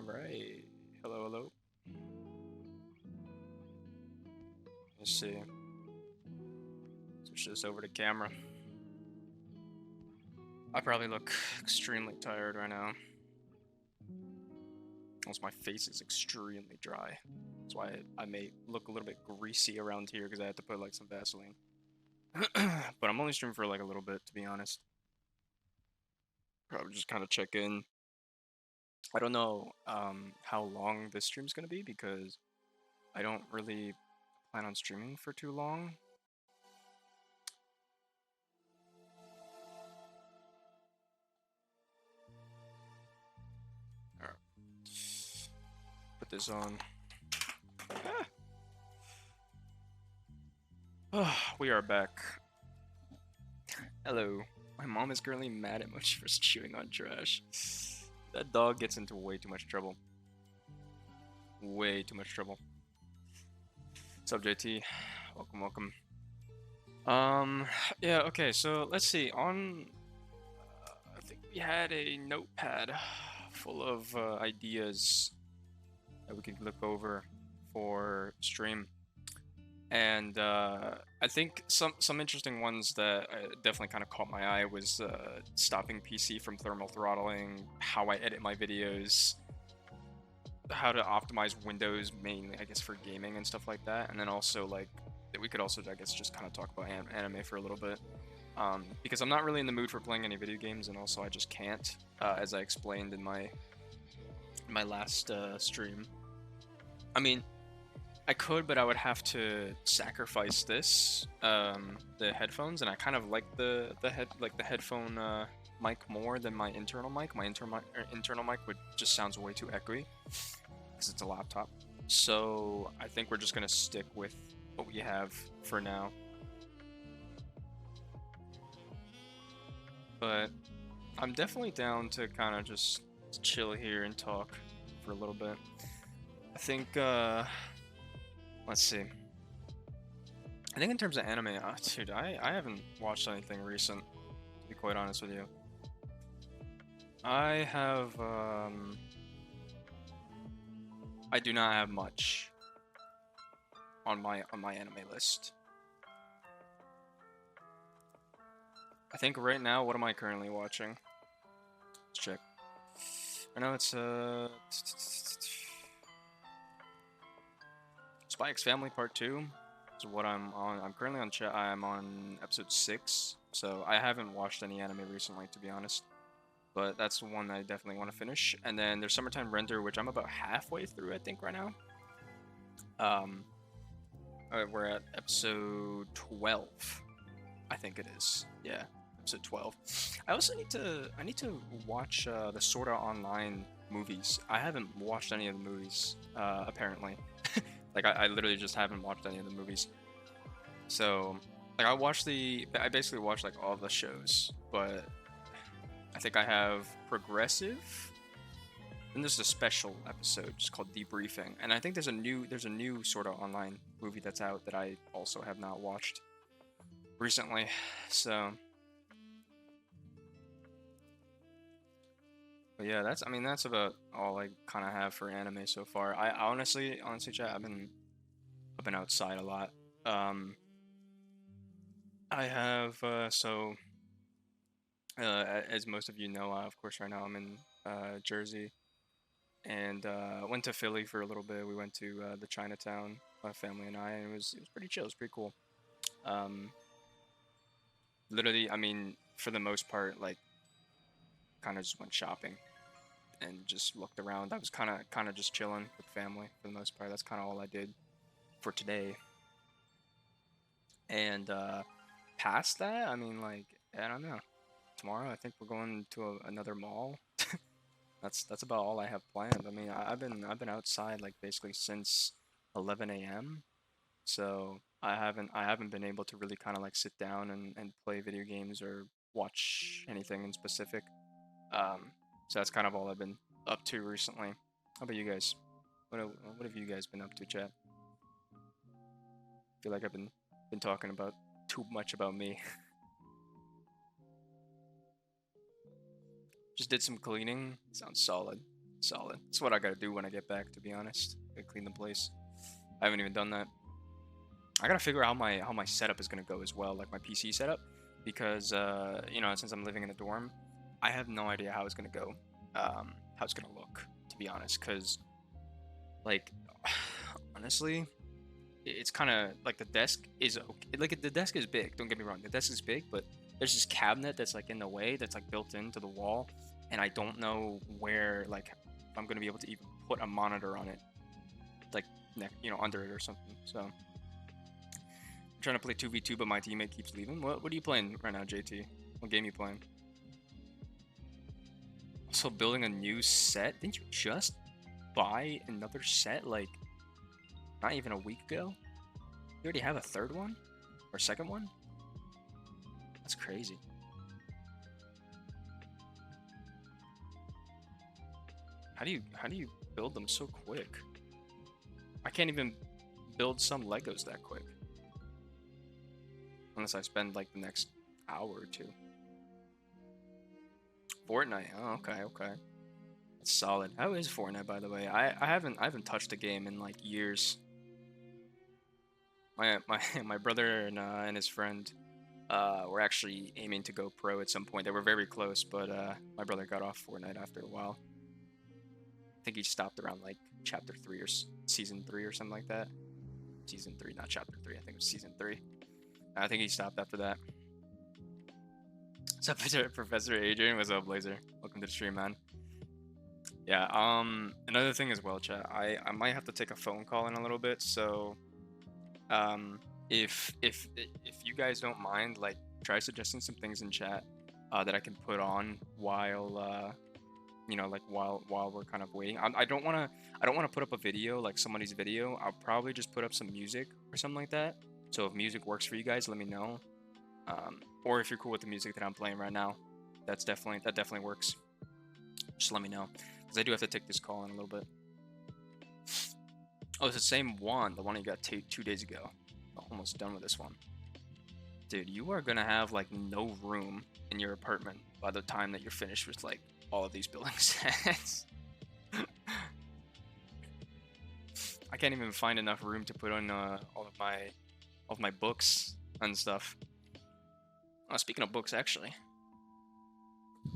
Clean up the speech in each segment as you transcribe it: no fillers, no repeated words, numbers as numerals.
Alright. Hello, hello. Let's see. Switch this over to camera. I probably look extremely tired right now. Also, my face is extremely dry. That's why I may look a little bit greasy around here because I had to put like some Vaseline. But I'm only streaming for like a little bit, to be honest. Probably just kind of check in. I don't know how long this stream's gonna be because I don't really plan on streaming for too long. Alright. Put this on. We are back. Hello. My mom is currently mad at Mochi for chewing on trash. That dog gets into way too much trouble. Way too much trouble. What's up, JT? Welcome, welcome. Yeah, okay, so let's see. I think we had a notepad full of ideas that we could look over for stream. And I think some interesting ones that definitely kind of caught my eye was stopping PC from thermal throttling, how I edit my videos, how to optimize Windows mainly, I guess, for gaming and stuff like that. And then also like we could also, I guess, just kind of talk about anime for a little bit. Because I'm not really in the mood for playing any video games, and also I just can't, as I explained in my last stream. I mean, I could, but I would have to sacrifice this, the headphones, and I kind of like the headphone mic more than my internal mic. My internal mic would just sounds way too echoey because it's a laptop. So I think we're just gonna stick with what we have for now. But I'm definitely down to kind of just chill here and talk for a little bit. I think, let's see. I think in terms of anime, dude, I haven't watched anything recent, to be quite honest with you. I have, I do not have much on my anime list. I think right now, what am I currently watching? Let's check. Right now it's Spy X Family Part 2 is what I'm on. I'm currently on I'm on episode 6, so I haven't watched any anime recently, to be honest. But that's the one I definitely want to finish. And then there's Summertime Render, which I'm about halfway through, I think, right now. We're at episode 12, I think it is. Yeah, episode 12. I also need to watch the Sword Art Online movies. I haven't watched any of the movies, apparently. Like, I literally just haven't watched any of the movies. So, like, I basically watched, like, all the shows, but I think I have Progressive, and there's a special episode just called Debriefing, and I think there's a new sort of online movie that's out that I also have not watched recently, so... But yeah, that's about all I kind of have for anime so far. I honestly, chat, I've been outside a lot. I have as most of you know, of course, right now I'm in Jersey, and went to Philly for a little bit. We went to the Chinatown, my family and I, and it was pretty chill. It was pretty cool. Literally, I mean, for the most part, like, kind of just went shopping and just looked around. I was kind of just chilling with family for the most part. That's kind of all I did for today. And past that, I mean, like, I don't know. Tomorrow, I think we're going to another mall. That's about all I have planned. I mean, I've been outside like basically since 11 a.m. So I haven't been able to really kind of like sit down and play video games or watch anything in specific. So that's kind of all I've been up to recently. How about you guys? What have you guys been up to, chat? Feel like I've been talking about too much about me. Just did some cleaning. Sounds solid. Solid. That's what I gotta do when I get back, to be honest. Gotta clean the place. I haven't even done that. I gotta figure out how my setup is gonna go as well, like my PC setup, because you know, since I'm living in a dorm, I have no idea how it's gonna go, how it's gonna look, to be honest. Because like, honestly, it's kind of like the desk is okay. Like the desk is big. Don't get me wrong, the desk is big, but there's this cabinet that's like in the way, that's like built into the wall, and I don't know where, like, if I'm gonna be able to even put a monitor on it, like, you know, under it or something. So I'm trying to play 2v2, but my teammate keeps leaving. What are you playing right now, JT? What game are you playing? Also building a new set. Didn't you just buy another set like not even a week ago? You already have a third one or second one? That's crazy. How do you build them so quick? I can't even build some Legos that quick. Unless I spend like the next hour or two. Fortnite. Oh, okay. That's solid. How is Fortnite, by the way? I haven't touched the game in like years. My brother and his friend were actually aiming to go pro at some point. They were very close, but my brother got off Fortnite after a while. I think he stopped around like chapter 3 or season 3 or something like that. Season 3, not chapter 3. I think it was season 3. I think he stopped after that. What's up, Professor Adrian? What's up, Blazer? Welcome to the stream, man. Yeah. Another thing as well, chat. I might have to take a phone call in a little bit. So, if you guys don't mind, like, try suggesting some things in chat that I can put on while you know, like while we're kind of waiting. I don't want to put up a video like somebody's video. I'll probably just put up some music or something like that. So if music works for you guys, let me know. Or if you're cool with the music that I'm playing right now, that definitely works. Just let me know, because I do have to take this call in a little bit. Oh, it's the same one, the one you got 2 days ago. Almost done with this one. Dude, you are gonna have like no room in your apartment by the time that you're finished with like all of these building sets. I can't even find enough room to put on all of my books and stuff. Speaking of books, actually,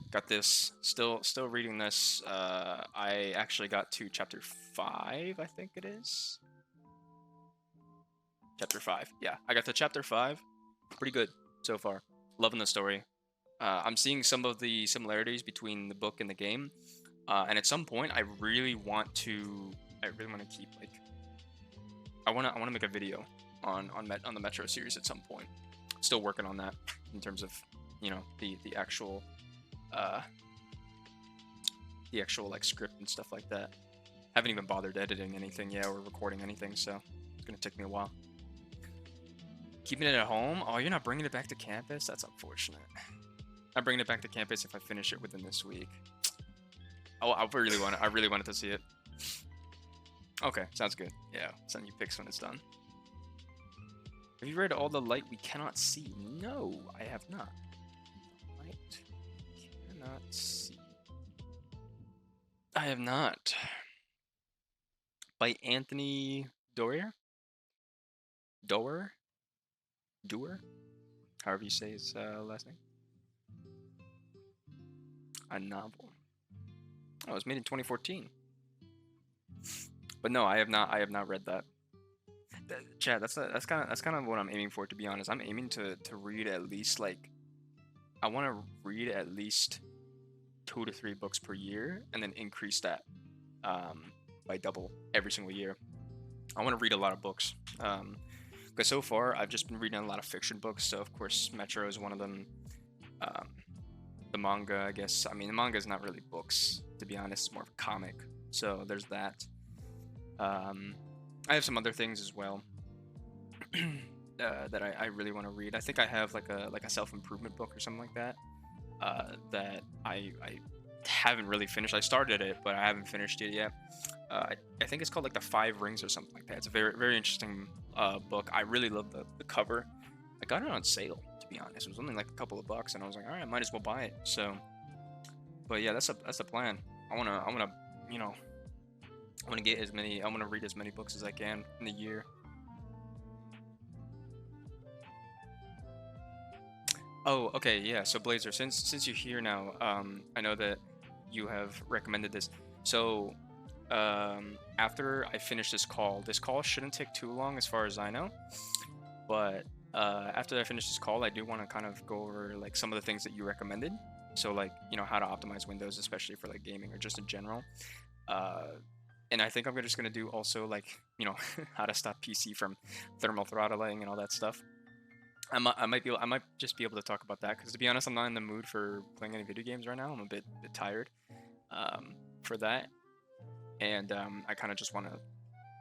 got this. Still reading this. I actually got to chapter 5, I think it is. Chapter 5. Yeah, I got to chapter 5. Pretty good so far. Loving the story. I'm seeing some of the similarities between the book and the game. And at some point, I really want to keep like. I want to make a video on the Metro series at some point. Still working on that in terms of, you know, the actual like script and stuff like that. Haven't even bothered editing anything yet or recording anything, so it's gonna take me a while. Keeping it at home? Oh, you're not bringing it back to campus? That's unfortunate. I'm bringing it back to campus if I finish it within this week. Oh, I really wanted to see it. Okay, sounds good. Yeah, send you pics when it's done. Have you read All the Light We Cannot See? No, I have not. Light cannot see. I have not. By Anthony Doerr? Doerr? However you say his last name. A novel. Oh, it was made in 2014. But no, I have not read that. Chad, that's kind of what I'm aiming for, to be honest. I'm aiming to read at least like, I want to read at least 2 to 3 books per year, and then increase that by double every single year. I want to read a lot of books. Because so far I've just been reading a lot of fiction books. So of course Metro is one of them. The manga, I guess. I mean, the manga is not really books, to be honest. It's more of a comic. So there's that. I have some other things as well that I really want to read. I think I have like a self-improvement book or something like that that I haven't really finished. I started it, but I haven't finished it yet. I think it's called like the 5 Rings or something like that. It's a very, very interesting book. I really love the cover. I got it on sale, to be honest. It was only like a couple of bucks, and I was like, all right, I might as well buy it. So, but yeah, that's the plan. I wanna you know, I want to get as many. I want to read as many books as I can in the year. Oh, okay, yeah. So Blazer, since you're here now, I know that you have recommended this. So, after I finish this call shouldn't take too long, as far as I know. But after I finish this call, I do want to kind of go over like some of the things that you recommended. So like, how to optimize Windows, especially for like gaming or just in general. Uh, and I think I'm just gonna do also like, how to stop PC from thermal throttling and all that stuff. I might just be able to talk about that because to be honest, I'm not in the mood for playing any video games right now. I'm a bit tired for that, and I kind of just want to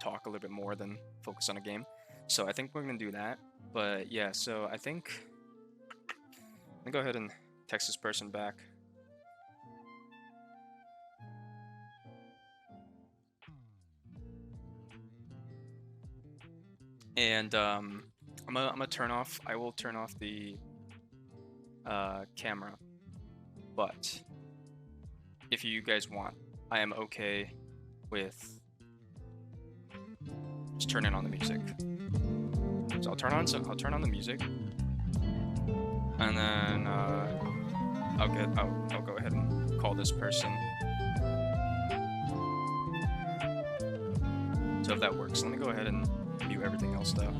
talk a little bit more than focus on a game. So I think we're gonna do that. But yeah, so I think let me go ahead and text this person back. And I'm gonna turn off. I will turn off the camera, but if you guys want, I am okay with just turning on the music. So I'll turn on the music, and then I'll go ahead and call this person. So if that works, let me go ahead and mute everything else though.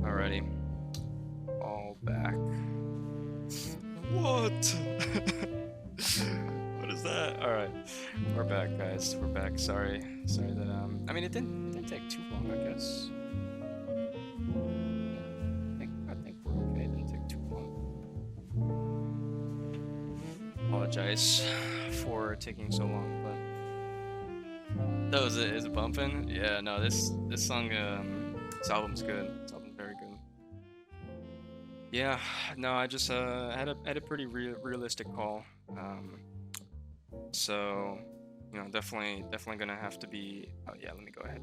Alrighty. All back. What? What is that? Alright. We're back, guys. We're back. Sorry that I mean it didn't take too long, I guess. I think we're okay. It didn't take too long. Apologize for taking so long, but that was it. Is it bumping? Yeah, no, this song this album's good. This album's very good. Yeah, no, I just had a pretty realistic call. So you know, definitely gonna have to be. Oh yeah, let me go ahead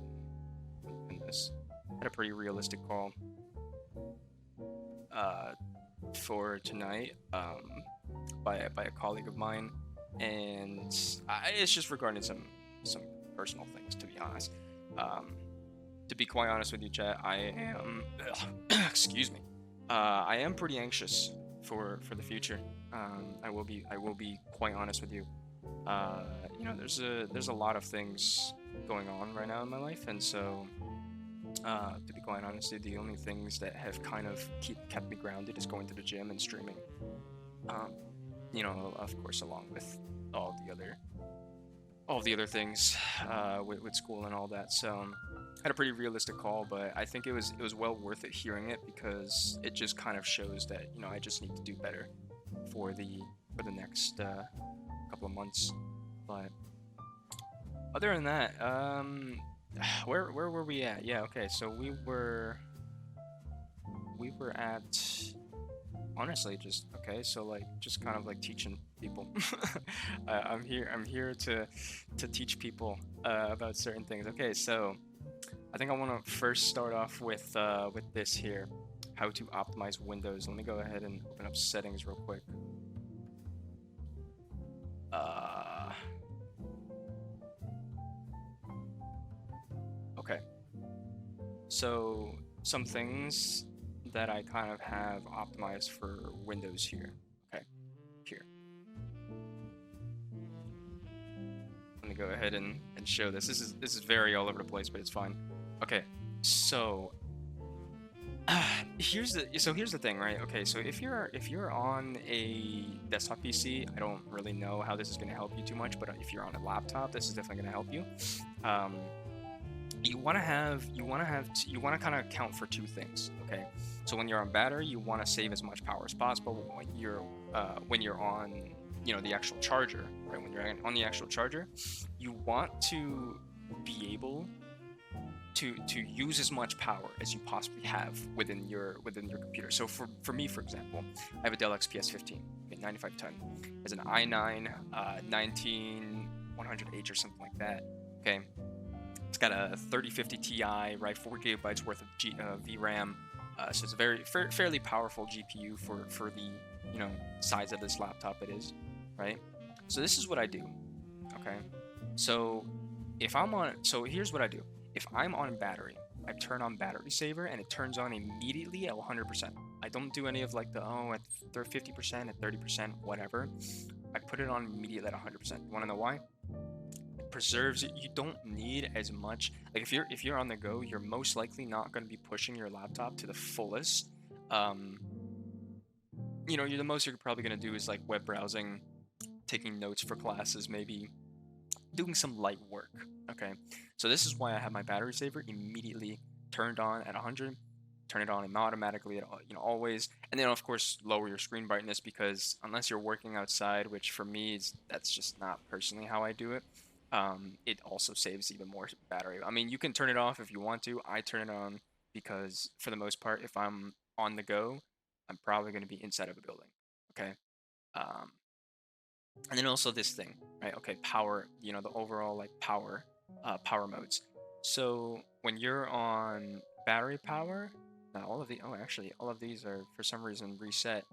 and pin this. Had a pretty realistic call for tonight by a colleague of mine, and it's just regarding some personal things, to be honest. To be quite honest with you, chat, I am excuse me. I am pretty anxious for the future. I will be quite honest with you. uh, there's a lot of things going on right now in my life, and so to be quite honest, the only things that have kind of kept me grounded is going to the gym and streaming. Um, of course, along with all the other all the other things with school and all that. So had a pretty realistic call, but I think it was well worth it hearing it because it just kind of shows that I just need to do better for the next couple of months. But other than that, where were we at? Yeah, okay. So we were at, honestly, just okay. So like just kind of like teaching people. I'm here to teach people about certain things. Okay, so I think I want to first start off with this here, how to optimize Windows. Let me go ahead and open up settings real quick. Uh, okay, so some things that I kind of have optimized for Windows here. Okay, here. Let me go ahead and show this. This is very all over the place, but it's fine. Okay, so here's the thing, right? Okay, so if you're on a desktop PC, I don't really know how this is going to help you too much, but if you're on a laptop, this is definitely going to help you. Um, you want to kind of count for two things. Okay, so when you're on battery, you want to save as much power as possible. When you're on the actual charger, right? When you're on the actual charger, you want to be able to use as much power as you possibly have within your computer. So for me, for example, I have a Dell XPS 15, okay, 9510. It's an i9 19100H or something like that. Okay, it's got a 3050 Ti, right, 4 GB worth of VRAM. So it's a fairly powerful GPU for the size of this laptop it is, right? So this is what I do. Okay, so so here's what I do. If I'm on battery, I turn on battery saver and it turns on immediately at 100%. I don't do any of like at 50%, at 30%, whatever. I put it on immediately at 100%. You want to know why? It preserves it. You don't need as much. Like if you're on the go, you're most likely not going to be pushing your laptop to the fullest. Um, you're the most you're probably going to do is like web browsing, taking notes for classes, maybe doing some light work. Okay, so this is why I have my battery saver immediately turned on at 100. Turn it on automatically at always, and then of course lower your screen brightness because unless you're working outside, which for me that's just not personally how I do it. It also saves even more battery. I mean, you can turn it off if you want to. I turn it on because for the most part, if I'm on the go, I'm probably going to be inside of a building. Okay. Um, and then also this thing, right? Okay, power, the overall like power modes. So when you're on battery power, now actually all of these are for some reason reset.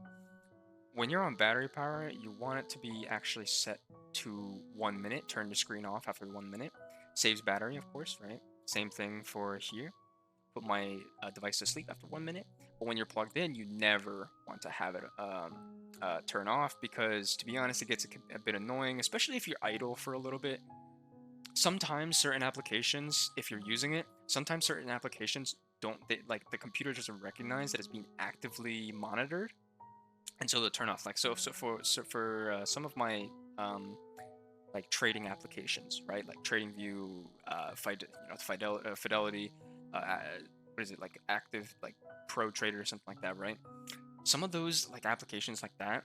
When you're on battery power, you want it to be actually set to 1 minute. Turn the screen off after 1 minute. Saves battery, of course, right? Same thing for here. Put my device to sleep after 1 minute. But when you're plugged in, you never want to have it turn off because, to be honest, it gets a bit annoying, especially if you're idle for a little bit. Sometimes certain applications, if you're using it, sometimes certain applications like the computer doesn't recognize that it's being actively monitored, and so they'll turn off. Like so for some of my like trading applications, right? Like TradingView, Fidelity, what is it, like active, like Pro Trader or something like that, right? Some of those like applications like that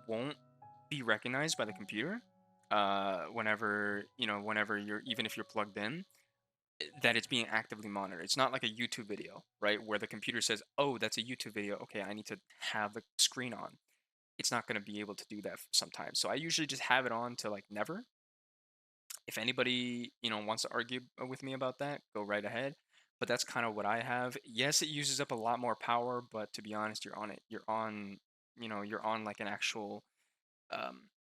won't be recognized by the computer whenever you're, even if you're plugged in, that it's being actively monitored. It's not like a YouTube video, right, where the computer says, "Oh, that's a YouTube video. Okay, I need to have the screen on." It's not going to be able to do that sometimes. So I usually just have it on to like never. If anybody wants to argue with me about that, go right ahead. But that's kind of what I have. Yes, it uses up a lot more power, but to be honest, you're on like an actual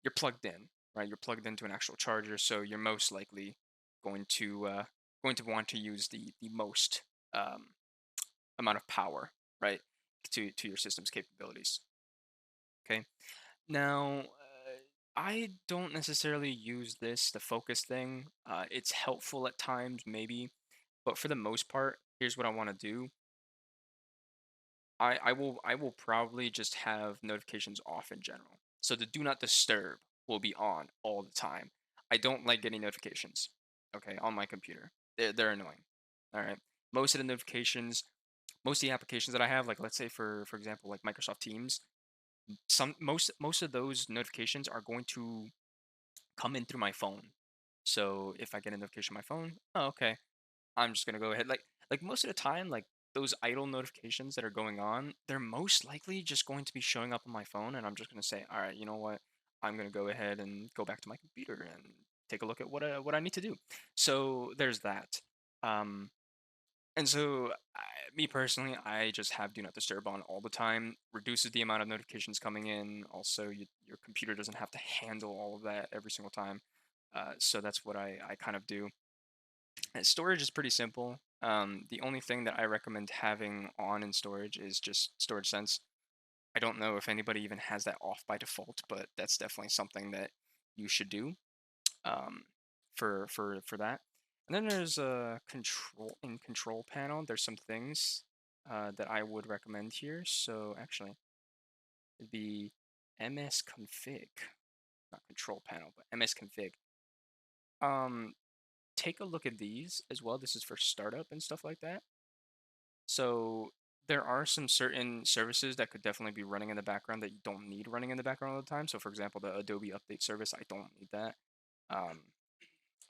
you're plugged in, right? You're plugged into an actual charger, so you're most likely going to uh, going to want to use the most um, amount of power, right, to your system's capabilities. Okay. Now, I don't necessarily use this, the focus thing. It's helpful at times, maybe, but for the most part, here's what I want to do. I will probably just have notifications off in general. So the do not disturb will be on all the time. I don't like getting notifications, okay, on my computer. They're annoying. All right. Most of the notifications, most of the applications that I have, like let's say for example, like Microsoft Teams, most of those notifications are going to come in through my phone. So if I get a notification on my phone, oh, okay, I'm just gonna go ahead. Like most of the time, like those idle notifications that are going on, they're most likely just going to be showing up on my phone, and I'm just gonna say, all right, you know what? I'm gonna go ahead and go back to my computer and take a look at what I need to do. So there's that. Um, and so me personally, I just have do not disturb on all the time. Reduces the amount of notifications coming in. Also, your computer doesn't have to handle all of that every single time. So that's what I kind of do. And storage is pretty simple. The only thing that I recommend having on in storage is just storage sense. I don't know if anybody even has that off by default, but that's definitely something that you should do um, for that. And then there's a control panel. There's some things that I would recommend here. So actually, it'd be ms config, not control panel, but ms config. Um, Take a look at these as well. This is for startup and stuff like that. So there are some certain services that could definitely be running in the background that you don't need running in the background all the time. So for example, the Adobe Update service, I don't need that. Um,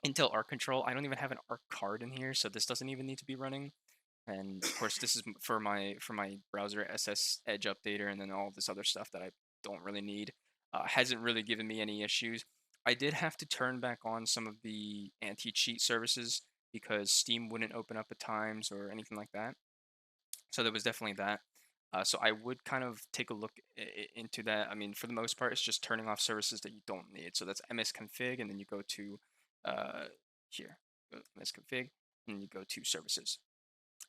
Intel Arc Control, I don't even have an Arc card in here, so this doesn't even need to be running. And of course, this is for my browser SS Edge Updater, and then all this other stuff that I don't really need. Hasn't really given me any issues. I did have to turn back on some of the anti-cheat services because Steam wouldn't open up at times or anything like that. So there was definitely that. So I would kind of take a look into that. I mean, for the most part, it's just turning off services that you don't need. So that's msconfig, and then you go to uh, here, go to msconfig, and you go to services.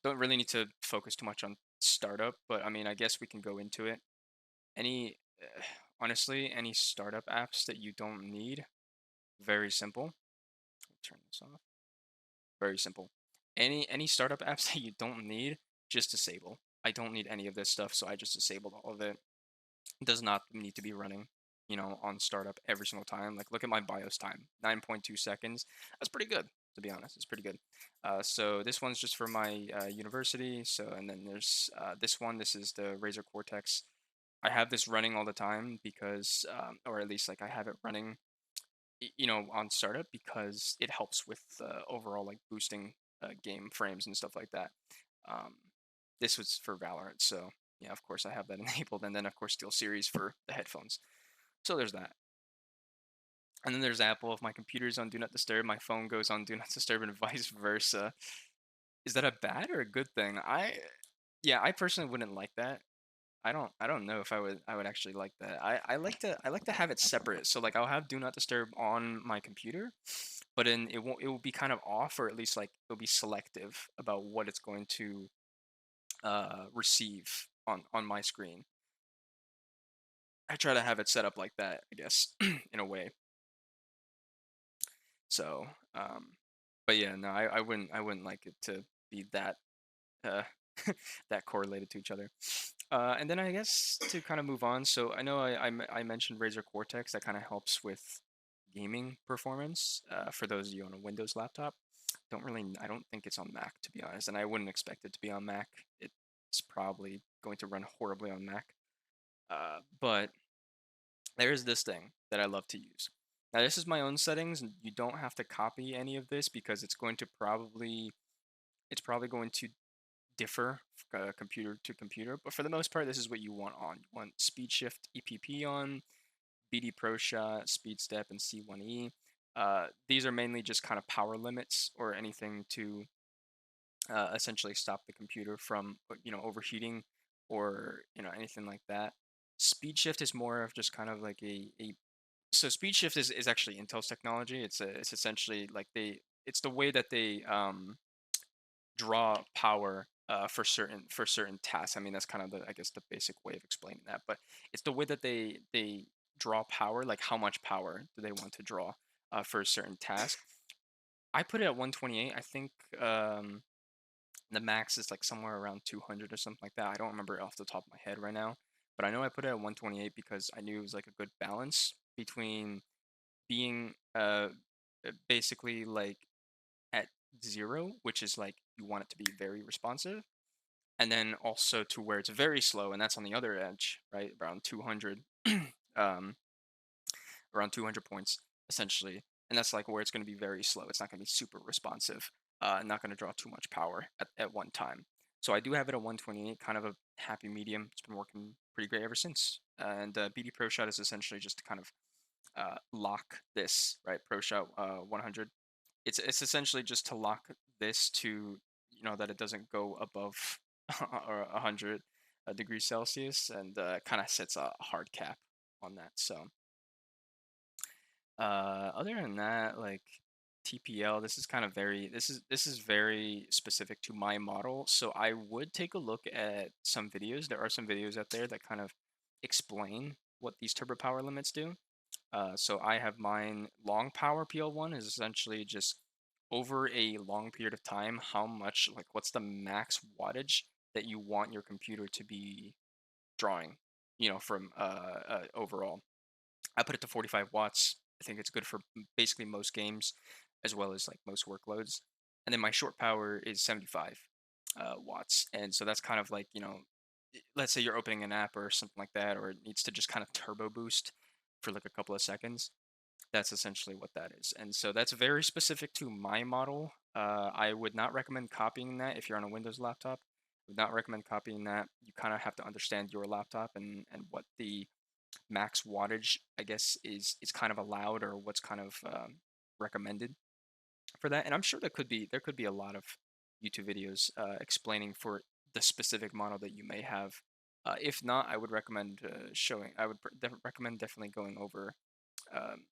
Don't really need to focus too much on startup, but I mean, I guess we can go into it. Any, honestly, any startup apps that you don't need, very simple. Turn this off. Very simple. Any startup apps that you don't need, just disable. I don't need any of this stuff, so I just disabled all of it. It does not need to be running, on startup every single time. Like look at my BIOS time, 9.2 seconds. That's pretty good, to be honest. It's pretty good. So this one's just for my university. So and then there's this one. This is the Razer Cortex. I have this running all the time because, or at least like I have it running on startup because it helps with overall like boosting game frames and stuff like that. Um, this was for Valorant, so yeah, of course I have that enabled, and then of course SteelSeries for the headphones. So there's that. And then there's Apple. If my computer's on Do Not Disturb, my phone goes on Do Not Disturb, and vice versa. Is that a bad or a good thing? Yeah, I personally wouldn't like that. I don't know if I would actually like that. I like to have it separate. So like I'll have do not disturb on my computer, but then it will be kind of off, or at least like it'll be selective about what it's going to receive on my screen. I try to have it set up like that, I guess, in a way. So but yeah, no, I wouldn't like it to be that uh, that correlated to each other. And then I guess to kind of move on, so I know I mentioned Razer Cortex that kind of helps with gaming performance for those of you on a Windows laptop. I don't think it's on Mac to be honest, and I wouldn't expect it to be on Mac. It's probably going to run horribly on Mac. But there's this thing that I love to use. Now this is my own settings, and you don't have to copy any of this because it's probably going to differ computer to computer, but for the most part, this is what you want on. You want Speed Shift EPP on, BD Pro Shot, Speed Step, and C1E. These are mainly just kind of power limits or anything to essentially stop the computer from overheating or anything like that. Speed Shift is more of just kind of like a so Speed Shift is actually Intel's technology. It's essentially like it's the way that they draw power for certain tasks. I mean, that's kind of I guess the basic way of explaining that. But it's the way that they draw power, like how much power do they want to draw for a certain task. I put it at 128. I think the max is like somewhere around 200 or something like that. I don't remember it off the top of my head right now, but I know I put it at 128 because I knew it was like a good balance between being basically like at 0, which is like you want it to be very responsive, and then also to where it's very slow, and that's on the other edge, right? Around 200, um, around 200 points essentially, and that's like where it's going to be very slow. It's not going to be super responsive, not going to draw too much power at one time. So I do have it at 128, kind of a happy medium. It's been working pretty great ever since. And BD Pro Shot is essentially just to kind of lock this, right? Pro Shot 100. It's essentially just to lock this to, that it doesn't go above or 100 degrees Celsius, and kind of sets a hard cap on that. So other than that, like TPL, this is kind of this is very specific to my model. So I would take a look at some videos. There are some videos out there that kind of explain what these turbo power limits do. So I have mine. Long power PL1 is essentially just over a long period of time, how much, like what's the max wattage that you want your computer to be drawing, from overall. I put it to 45 watts. I think it's good for basically most games, as well as like most workloads. And then my short power is 75 watts. And so that's kind of like, let's say you're opening an app or something like that, or it needs to just kind of turbo boost for like a couple of seconds. That's essentially what that is. And so that's very specific to my model. I would not recommend copying that if you're on a Windows laptop. I would not recommend copying that. You kind of have to understand your laptop and what the max wattage, I guess, is kind of allowed, or what's kind of recommended for that. And I'm sure there could be a lot of YouTube videos explaining for the specific model that you may have. If not, I would recommend showing. I would recommend definitely going over um,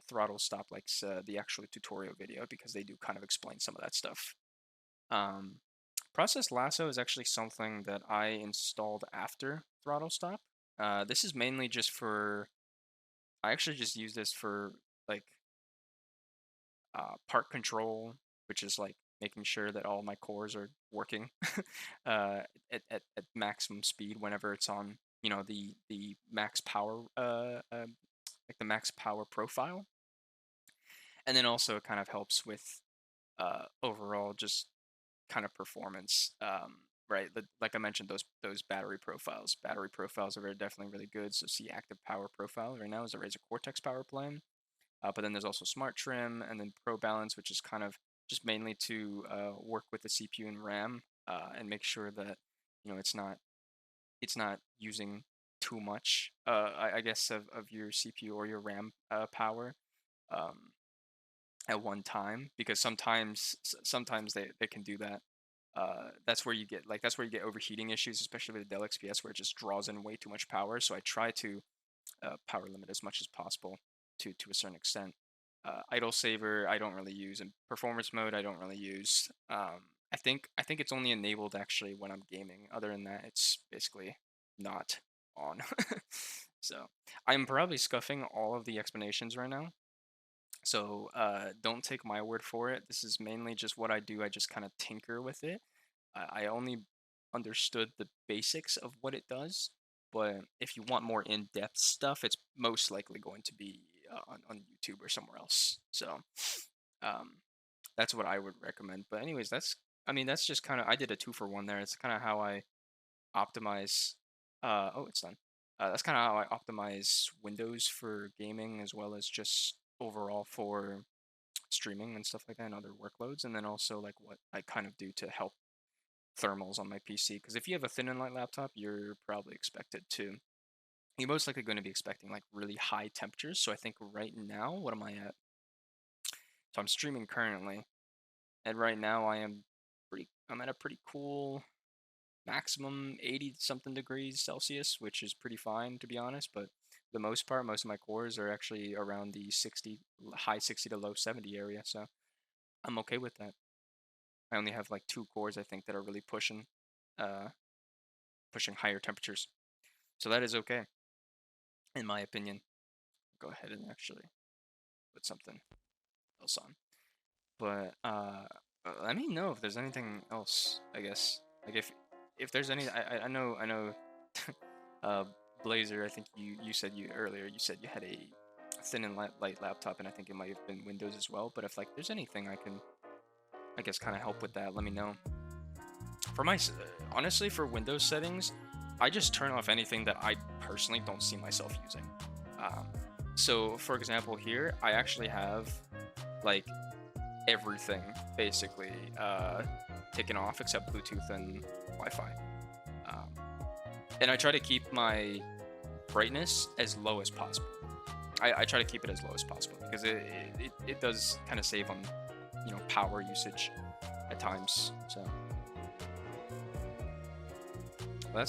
throttle stop, like the actual tutorial video, because they do kind of explain some of that stuff. Um, Process Lasso is actually something that I installed after throttle stop. This is mainly just for. I actually just use this for like part control, which is like making sure that all my cores are working uh, at maximum speed whenever it's on, the max power, like the max power profile. And then also it kind of helps with overall just kind of performance. Right, like I mentioned, those battery profiles. Battery profiles are very definitely really good. So see active power profile right now is a Razer Cortex power plan. But then there's also Smart Trim, and then Pro Balance, which is kind of just mainly to work with the CPU and RAM, and make sure that it's not using too much, I guess, of your CPU or your RAM power um, at one time, because sometimes they can do that. That's where you get overheating issues, especially with the Dell XPS, where it just draws in way too much power. So I try to power limit as much as possible to a certain extent. Idle saver I don't really use, and performance mode I don't really use. I think it's only enabled actually when I'm gaming. Other than that, it's basically not on. So I'm probably scuffing all of the explanations right now. So don't take my word for it. This is mainly just what I do. I just kind of tinker with it. I only understood the basics of what it does, but if you want more in-depth stuff, it's most likely going to be on YouTube or somewhere else. So um, that's what I would recommend. But anyways, that's just kind of, I did a 2-for-1 there. It's kind of how I optimize. Oh, it's done. That's kind of how I optimize Windows for gaming, as well as just overall for streaming and stuff like that, and other workloads, and then also like what I kind of do to help thermals on my PC. Because if you have a thin and light laptop, you're probably expected to. You're most likely going to be expecting like really high temperatures. So I think right now, what am I at? So I'm streaming currently, and right now I'm at a pretty cool maximum 80 something degrees Celsius, which is pretty fine to be honest. But for the most part, most of my cores are actually around the 60, high 60 to low 70 area. So I'm okay with that. I only have like 2 cores I think that are really uh, pushing higher temperatures. So that is okay. in my opinion. Go ahead and actually put something else on. But let me know if there's anything else. I guess like if there's any, I know. uh, Blazer, I think you said you earlier. You said you had a thin and light laptop, and I think it might have been Windows as well. But if like there's anything I can, I guess, kind of help with that, let me know. For my honestly, for Windows settings, I just turn off anything that I personally don't see myself using. Um, so for example, here I actually have like everything basically taken off except Bluetooth and Wi-Fi. Um, and I try to keep my brightness as low as possible. I try to keep it as low as possible because it does kind of save on power usage at times. So well,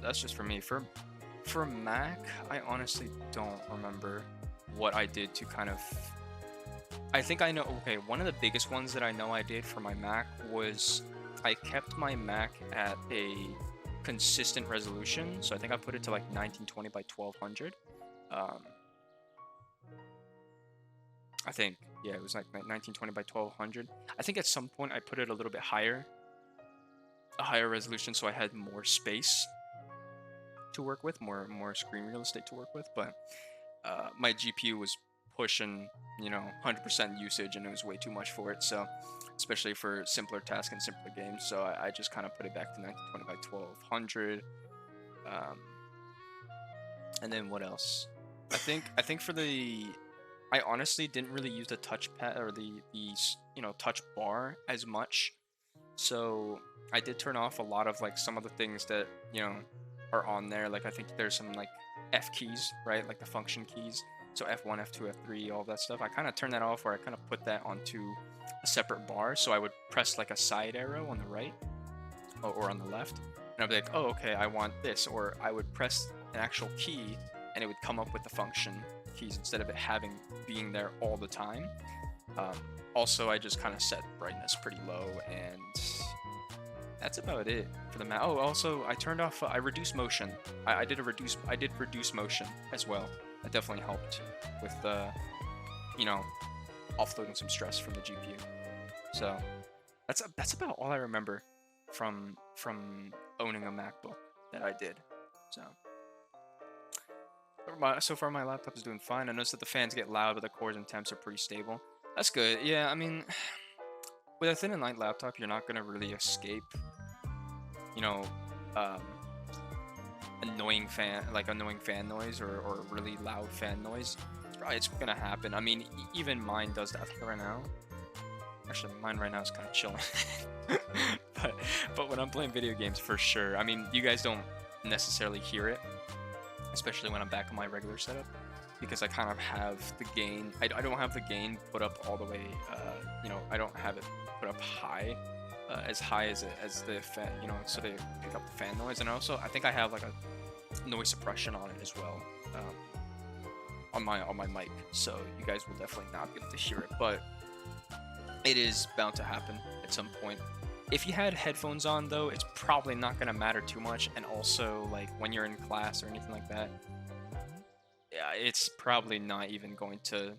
that's just for me. For Mac, I honestly don't remember what I did to kind of. I think I know. Okay, one of the biggest ones that I know I did for my Mac was I kept my Mac at a consistent resolution. So I think I put it to like 1920 by 1200. I think, yeah, it was like 1920 by 1200. I think at some point I put it a little bit higher, a higher resolution, so I had more space to work with, more screen real estate to work with. But my GPU was pushing 100% usage, and it was way too much for it. So especially for simpler tasks and simpler games, so I just kind of put it back to 1920 by 1200. And then what else? I think for the I honestly didn't really use the touchpad or the touch bar as much. So I did turn off a lot of like some of the things that are on there. Like I think there's some like F keys, right? Like the function keys. So F1, F2, F3, all that stuff. I kind of turned that off, or I kind of put that onto a separate bar. So I would press like a side arrow on the right or on the left, and I'd be like, oh, okay, I want this. Or I would press an actual key, and it would come up with the function keys instead of it being there all the time. Also, I just kind of set brightness pretty low, and that's about it for the Mac. Oh, also, I turned off. I reduced motion. I did reduce motion as well. That definitely helped with offloading some stress from the GPU. So that's about all I remember from owning a MacBook that I did. So far my laptop is doing fine. I noticed that the fans get loud, but the cores and temps are pretty stable. That's good. Yeah, I mean, with a thin and light laptop, you're not gonna really escape, um, annoying fan noise or really loud fan noise. It's gonna happen. I mean, even mine does that. I think right now. Actually, mine right now is kind of chilling. but when I'm playing video games, for sure. I mean, you guys don't necessarily hear it, especially when I'm back in my regular setup, because I kind of have the gain. I don't have the gain put up all the way. I don't have it put up high, as high as the fan. So they pick up the fan noise, and also I think I have like a noise suppression on it as well, on my mic. So you guys will definitely not be able to hear it, but it is bound to happen at some point. If you had headphones on, though, it's probably not going to matter too much. And also, like, when you're in class or anything like that, yeah, it's probably not even going to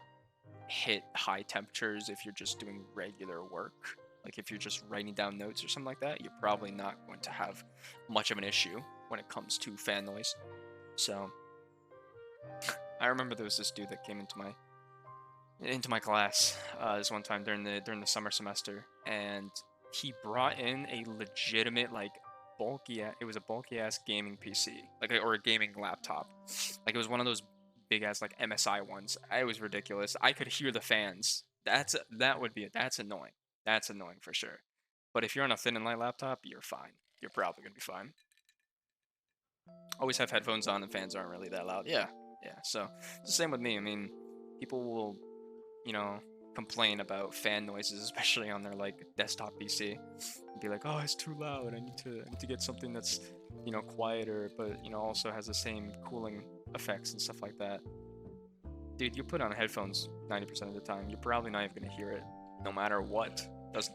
hit high temperatures if you're just doing regular work. Like, if you're just writing down notes or something like that, you're probably not going to have much of an issue when it comes to fan noise. So, I remember there was this dude that came into my class this one time during the summer semester, and he brought in a legitimate, like, it was a bulky ass gaming PC, or a gaming laptop. Like, it was one of those big ass, like, MSI ones. It was ridiculous. I could hear the fans. That's annoying. That's annoying for sure. But if you're on a thin and light laptop, you're fine. You're probably gonna be fine. Always have headphones on, and fans aren't really that loud. Yeah. So it's the same with me. I mean, people will, complain about fan noises, especially on their like desktop PC. Be like, oh, it's too loud. I need to get something that's quieter, but also has the same cooling effects and stuff like that. Dude, you put on headphones 90% of the time, you're probably not even gonna hear it, no matter what.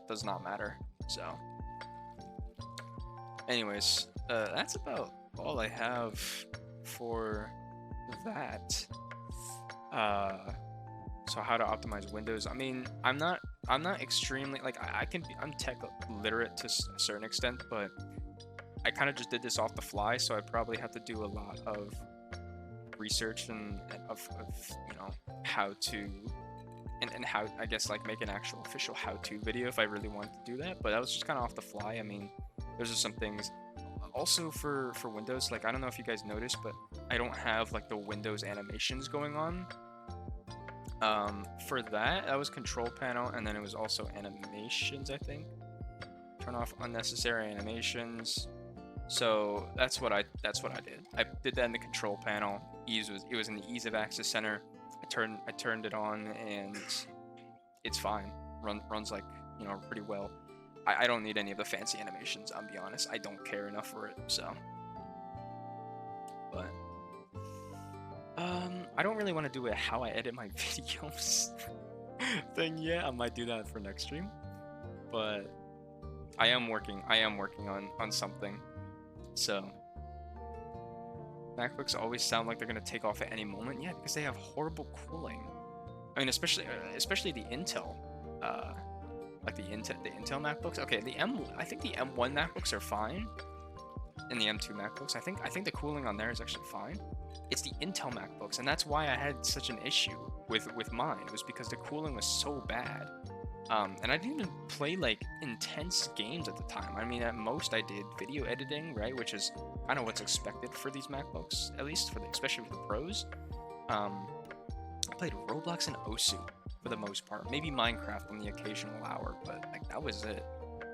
Does not matter. So, anyways, that's about all I have for that, so how to optimize Windows. I mean, I'm not extremely like I'm tech literate to a certain extent, but I kind of just did this off the fly, so I probably have to do a lot of research and of you know how to and how, I guess, like make an actual official how-to video if I really wanted to do that. But that was just kind of off the fly. I mean, there's just some things also for Windows, like I don't know if you guys noticed, but I don't have like the Windows animations going on. For that was control panel, and then it was also animations, I think. Turn off unnecessary animations. So that's what I did. I did that in the control panel. It was in the ease of access center. I turned it on, and it's fine. Runs like, you know, pretty well. I don't need any of the fancy animations, I'll be honest. I don't care enough for it, so. But I don't really want to do a how I edit my videos thing yet. I might do that for next stream, but I am working on something. So MacBooks always sound like they're gonna take off at any moment. Yeah, because they have horrible cooling. I mean, especially the Intel, like the Intel MacBooks. Okay, I think the M1 MacBooks are fine, and the M2 MacBooks. I think the cooling on there is actually fine. It's the Intel MacBooks, and that's why I had such an issue with mine. It was because the cooling was so bad. And I didn't even play like intense games at the time. I mean, at most I did video editing, right, which is kind of what's expected for these MacBooks, at least especially for the pros. I played Roblox and Osu for the most part, maybe Minecraft on the occasional hour, but like that was it.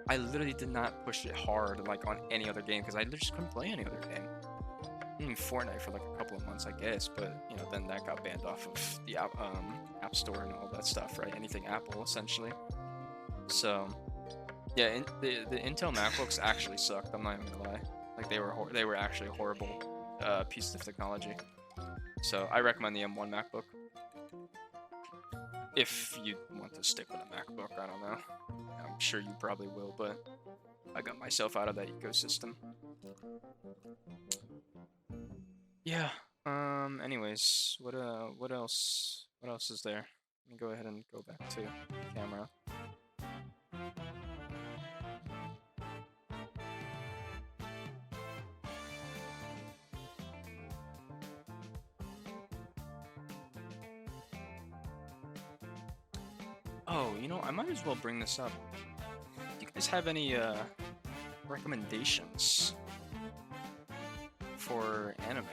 I literally did not push it hard like on any other game because I just couldn't play any other game. I mean, Fortnite for like a couple of months, I guess, but you know, then that got banned off of the App Store and all that stuff, right? Anything Apple, essentially. So, yeah, the Intel MacBooks actually sucked. I'm not even gonna lie. Like they were actually a horrible piece of technology. So I recommend the M1 MacBook if you want to stick with a MacBook. I don't know. I'm sure you probably will, but I got myself out of that ecosystem. Yeah. Anyways, what else is there? Let me go ahead and go back to camera. Oh, you know, I might as well bring this up. Do you guys have any recommendations for anime?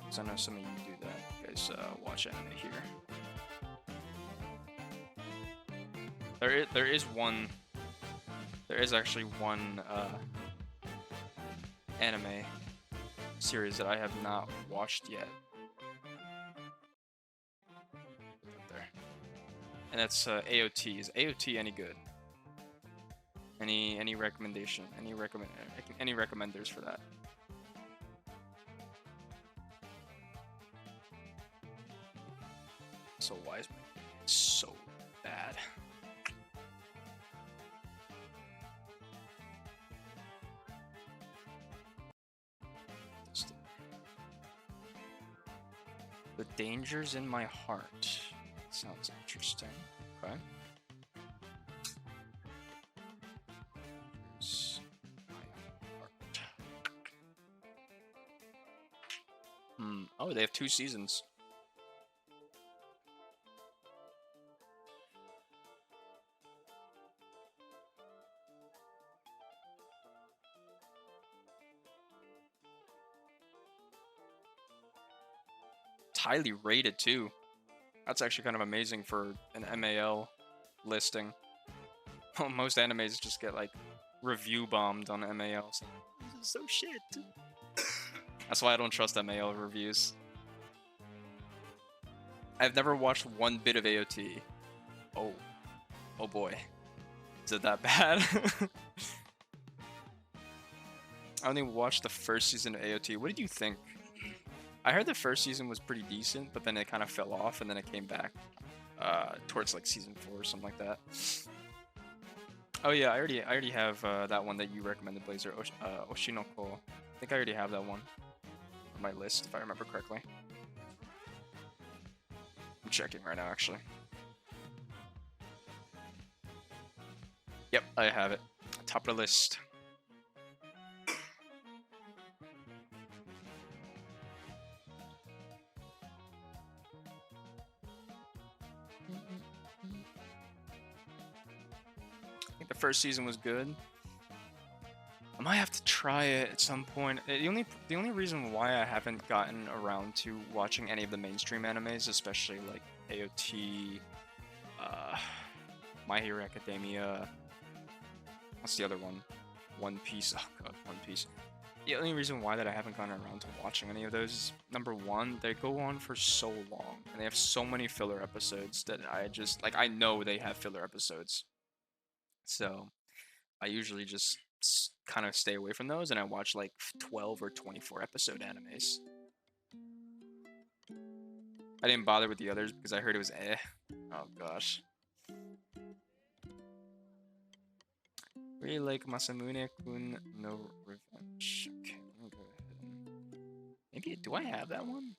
Because I know some of you do that. You guys watch anime here. There is actually one anime series that I have not watched yet. There. And that's AOT. Is AOT any good? Any recommendation? Any recommenders for that? So why is it so bad? The Dangers in My Heart. Sounds interesting. Okay. Oh, they have 2 seasons. It's highly rated too. That's actually kind of amazing for an MAL listing. Most animes just get like review bombed on MAL. So, this is so shit. That's why I don't trust MAL reviews. I've never watched one bit of AOT. Oh boy. Is it that bad? I only watched the first season of AOT. What did you think? I heard the first season was pretty decent, but then it kind of fell off, and then it came back towards like season 4 or something like that. Oh yeah, I already have that one that you recommended, Blazer, Oshinoko. I think I already have that one. on my list, if I remember correctly. I'm checking right now, actually. Yep, I have it. Top of the list. I think the first season was good. I might have to try it at some point. The only reason why I haven't gotten around to watching any of the mainstream animes, especially like AOT, My Hero Academia, what's the other one? One Piece. Oh god, One Piece. The only reason why that I haven't gotten around to watching any of those is, number one, they go on for so long, and they have so many filler episodes that I just, like, I know they have filler episodes. So, I usually just kind of stay away from those, and I watch, like, 12 or 24 episode animes. I didn't bother with the others because I heard it was eh. Oh gosh. Really like Masamune-kun no Revenge. Okay, let me go ahead and... Maybe, do I have that one?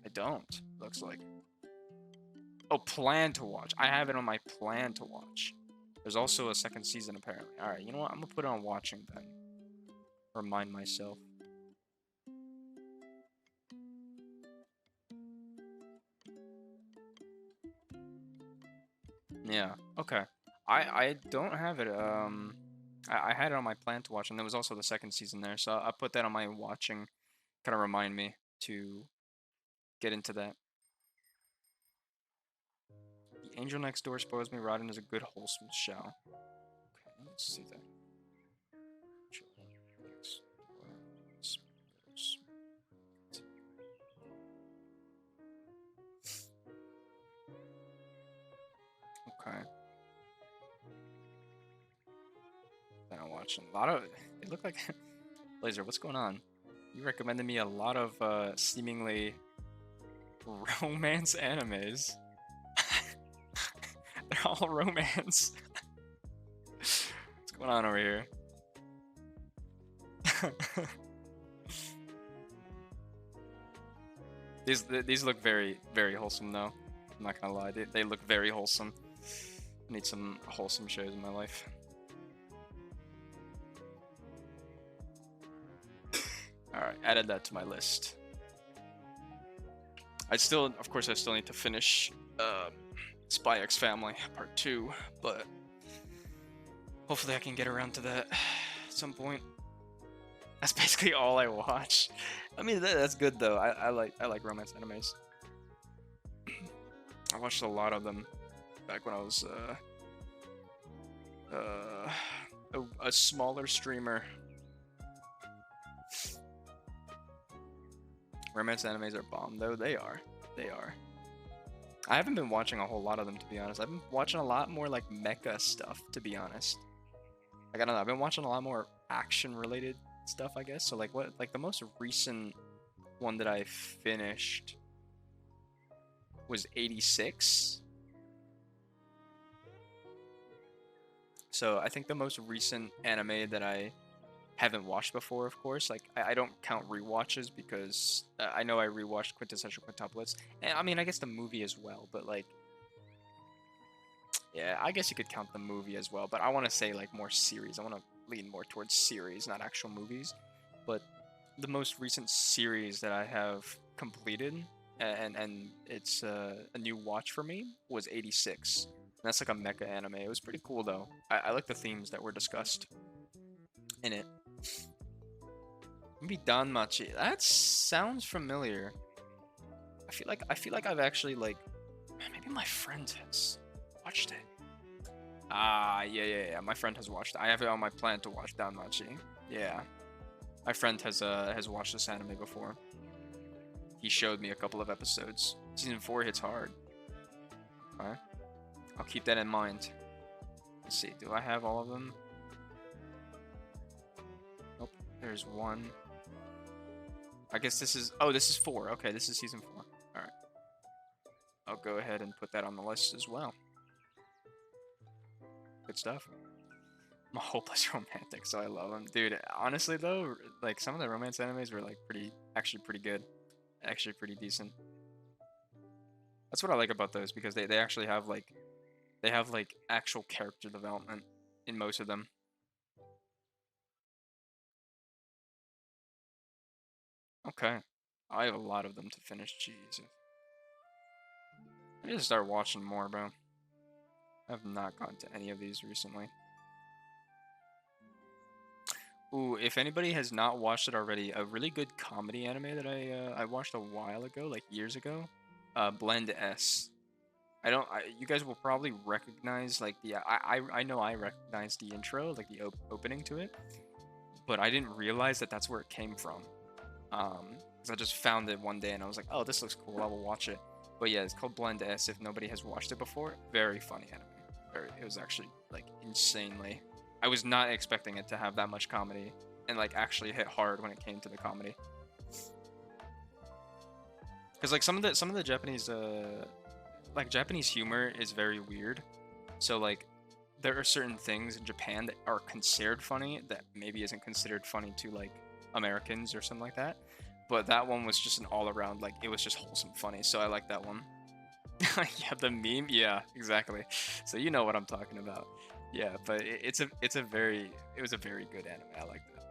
I don't, looks like. Oh, plan to watch. I have it on my plan to watch. There's also a second season, apparently. Alright, you know what? I'm gonna put it on watching then. Remind myself. Yeah, okay. I don't have it, I had it on my plan to watch, and there was also the second season there, so I put that on my watching, kind of remind me to get into that. The Angel Next Door spoils me. Rodden is a good, wholesome show. Okay, let's see that. Angel Next Door spoils me. Okay. Then I'm watching a lot of. It looked like Blazer. What's going on? You recommended me a lot of seemingly romance animes. They're all romance. What's going on over here? These look very, very wholesome though. I'm not gonna lie, they look very wholesome. I need some wholesome shows in my life. Alright, added that to my list. Of course I still need to finish Spy X Family Part 2, but hopefully I can get around to that at some point. That's basically all I watch. I mean, that's good though. I like romance animes. I watched a lot of them back when I was a smaller streamer. Romance animes are bomb though. They are. I haven't been watching a whole lot of them, to be honest. I've been watching a lot more like mecha stuff, to be honest. Like, I don't know, I've been watching a lot more action related stuff, I guess. So like the most recent one that I finished was 86. So I think the most recent anime that I haven't watched before, of course, like I don't count rewatches because I know I rewatched Quintessential Quintuplets, and I mean I guess the movie as well, but like, yeah, I guess you could count the movie as well, but I want to say like more series. I want to lean more towards series, not actual movies. But the most recent series that I have completed, and it's a new watch for me, was 86. And that's like a mecha anime. It was pretty cool though. I like the themes that were discussed in it. Maybe Danmachi. That sounds familiar. I feel like I've actually like, maybe my friend has watched it. Ah, yeah. My friend has watched it. I have it on my plan to watch Danmachi. Yeah. My friend has watched this anime before. He showed me a couple of episodes. Season 4 hits hard. Okay. I'll keep that in mind. Let's see. Do I have all of them? Nope. There's one. I guess this is... Oh, this is 4. Okay, this is season 4. Alright. I'll go ahead and put that on the list as well. good stuff. I'm a hopeless romantic, so I love them, dude. Honestly though, like some of the romance animes were like actually pretty good, actually pretty decent. That's what I like about those because they actually have like actual character development in most of them. Okay, I have a lot of them to finish. Jesus, I need to start watching more, bro. I have not gotten to any of these recently. Ooh, if anybody has not watched it already, a really good comedy anime that I watched a while ago, like years ago, Blend S. You guys will probably recognize like I know I recognize the intro, like the opening to it, but I didn't realize that that's where it came from. Because I just found it one day and I was like, oh, this looks cool, I will watch it. But yeah, it's called Blend S. If nobody has watched it before, very funny anime. It was actually like insanely. I was not expecting it to have that much comedy and like actually hit hard when it came to the comedy. Because like some of the Japanese like Japanese humor is very weird. So like there are certain things in Japan that are considered funny that maybe isn't considered funny to like Americans or something like that. But that one was just an all around like it was just wholesome funny. So I like that one. Yeah, the meme. Yeah, exactly. So you know what I'm talking about. Yeah, but it was a very good anime. I liked it.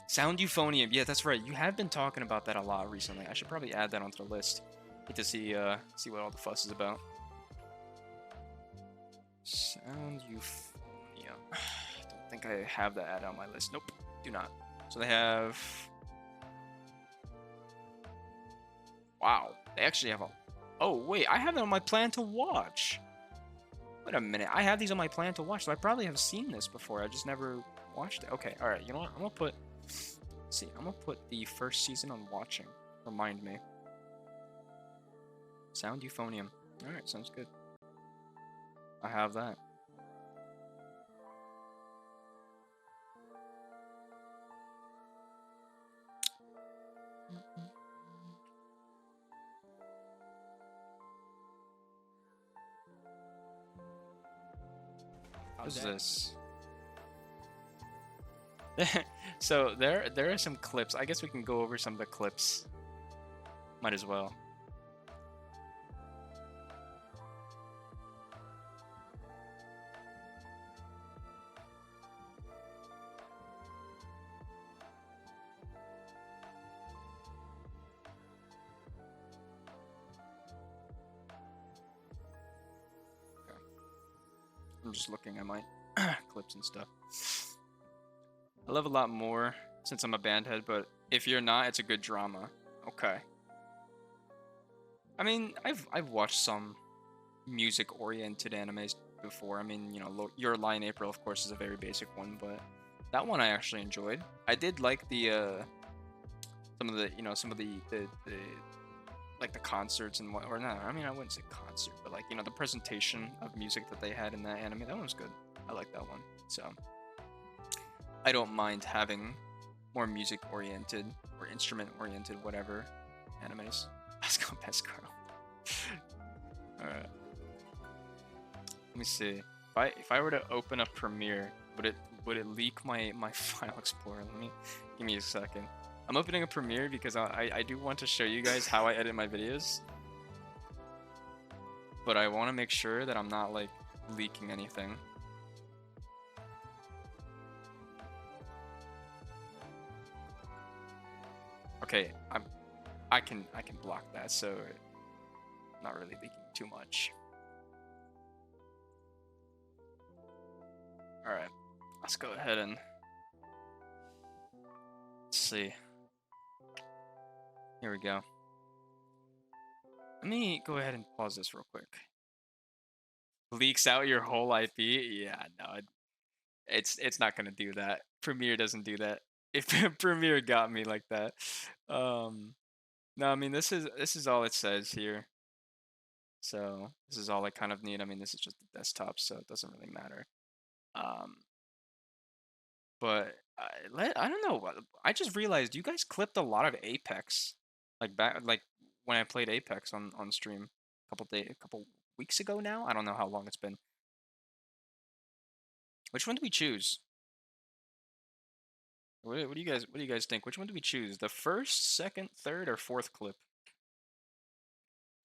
Sound Euphonium. Yeah, that's right. You have been talking about that a lot recently. I should probably add that onto the list. Get to see what all the fuss is about. Sound Euphonium. Don't think I have that added on my list. Nope, do not. So they have. Wow, they actually have a. Oh wait, I have it on my plan to watch. Wait a minute, I have these on my plan to watch, so I probably have seen this before. I just never watched it. Okay, all right. You know what? I'm gonna put. Let's see, I'm gonna put the first season on watching. Remind me. Sound Euphonium. All right, sounds good. I have that. What is this? So there are some clips. I guess we can go over some of the clips. Might as well. Okay. I'm just looking at my clips and stuff. I love a lot more since I'm a bandhead, but if you're not, it's a good drama. Okay. I mean, I've watched some music-oriented animes before. I mean, you know, Your Lie in April, of course, is a very basic one, but that one I actually enjoyed. I did like the some of the like the concerts and what, or not. I mean, I wouldn't say concert, but like the presentation of music that they had in that anime. That one was good. I like that one. So I don't mind having more music-oriented or instrument-oriented, whatever, animes. Let's go best girl. All right. Let me see. If I were to open up Premiere, would it leak my file explorer? Give me a second. I'm opening a Premiere because I do want to show you guys how I edit my videos, but I want to make sure that I'm not like leaking anything. Okay, I can block that, so not really leaking too much. All right, let's go ahead and let's see. Here we go. Let me go ahead and pause this real quick. Leaks out your whole IP? Yeah, no, it's not gonna do that. Premiere doesn't do that. If Premiere got me like that, no, I mean this is all it says here. So this is all I kind of need. I mean, this is just the desktop, so it doesn't really matter. Um, but I don't know. I just realized you guys clipped a lot of Apex, like when I played Apex on stream a couple weeks ago now. I don't know how long it's been. Which one do we choose? What do you guys think? Which one do we choose? The first, second, third, or fourth clip?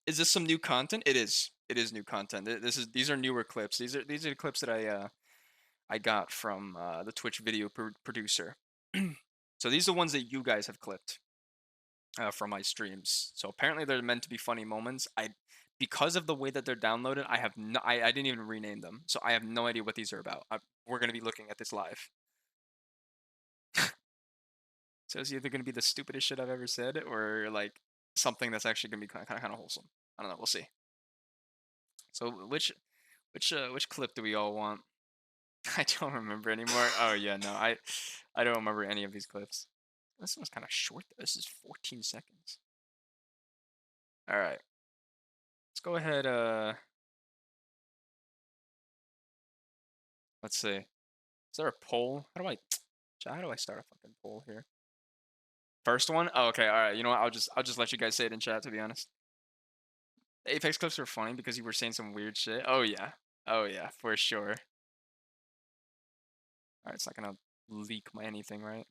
Is this some new content? It is. It is new content. These are newer clips. These are the clips that I got from the Twitch video producer. So these are the ones that you guys have clipped from my streams. So apparently they're meant to be funny moments. Because of the way that they're downloaded, I didn't even rename them. So I have no idea what these are about. We're gonna be looking at this live. So it's either gonna be the stupidest shit I've ever said, or like something that's actually gonna be kind of wholesome. I don't know. We'll see. So which clip do we all want? I don't remember anymore. Oh yeah, no, I don't remember any of these clips. This one's kind of short though. This is 14 seconds. All right, let's go ahead. Let's see. Is there a poll? How do I start a fucking poll here? First one? Oh, okay. All right. You know what? I'll just let you guys say it in chat. To be honest, the Apex clips are funny because you were saying some weird shit. Oh yeah. Oh yeah, for sure. All right, it's not gonna leak my anything, right?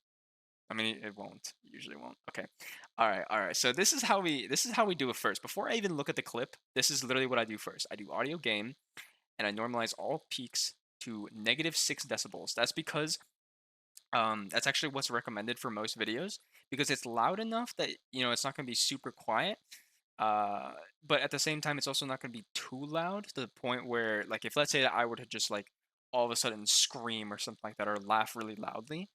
I mean, it won't. It usually won't. Okay. All right. All right. So this is how we do it first. Before I even look at the clip, this is literally what I do first. I do audio gain, and I normalize all peaks to -6 decibels. That's because that's actually what's recommended for most videos because it's loud enough that it's not going to be super quiet. Uh, but at the same time, it's also not going to be too loud to the point where, like, if let's say that I were to just like all of a sudden scream or something like that or laugh really loudly,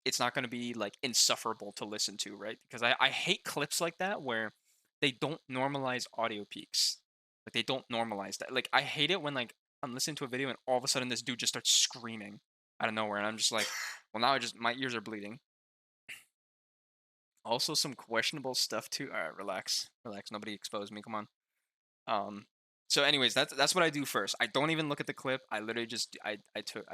it's not going to be like insufferable to listen to, right? Because I hate clips like that where they don't normalize audio peaks. Like they don't normalize that. Like I hate it when like I'm listening to a video and all of a sudden this dude just starts screaming out of nowhere and I'm just like, well now my ears are bleeding. Also some questionable stuff too. All right, relax. Relax. Nobody expose me. Come on. Um so anyways, that's what I do first. I don't even look at the clip. I literally just I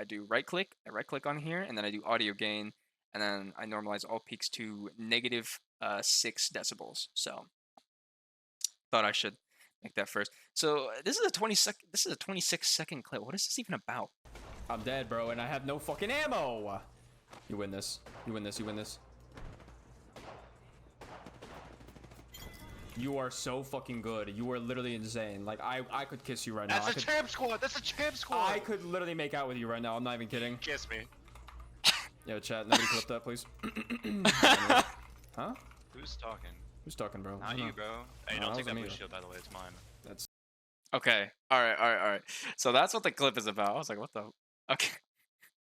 do right click, I right click on here, and then I do audio gain, and then I normalize all peaks to -6 decibels. So thought I should make that first. So this is a 26-second clip. What is this even about? I'm dead, bro, and I have no fucking ammo. You win this. You win this. You win this. You are so fucking good. You are literally insane. Like, I could kiss you right now. That's a champ squad. That's a champ squad. I could literally make out with you right now. I'm not even kidding. Kiss me. Yo, chat. Nobody clip that, please. Huh? Who's talking? Who's talking, bro? Not you, bro. Hey, No, don't that take that wasn't blue me. shield, by the way. It's mine. That's Okay. All right. All right. All right. So that's what the clip is about. I was like, what the? Okay.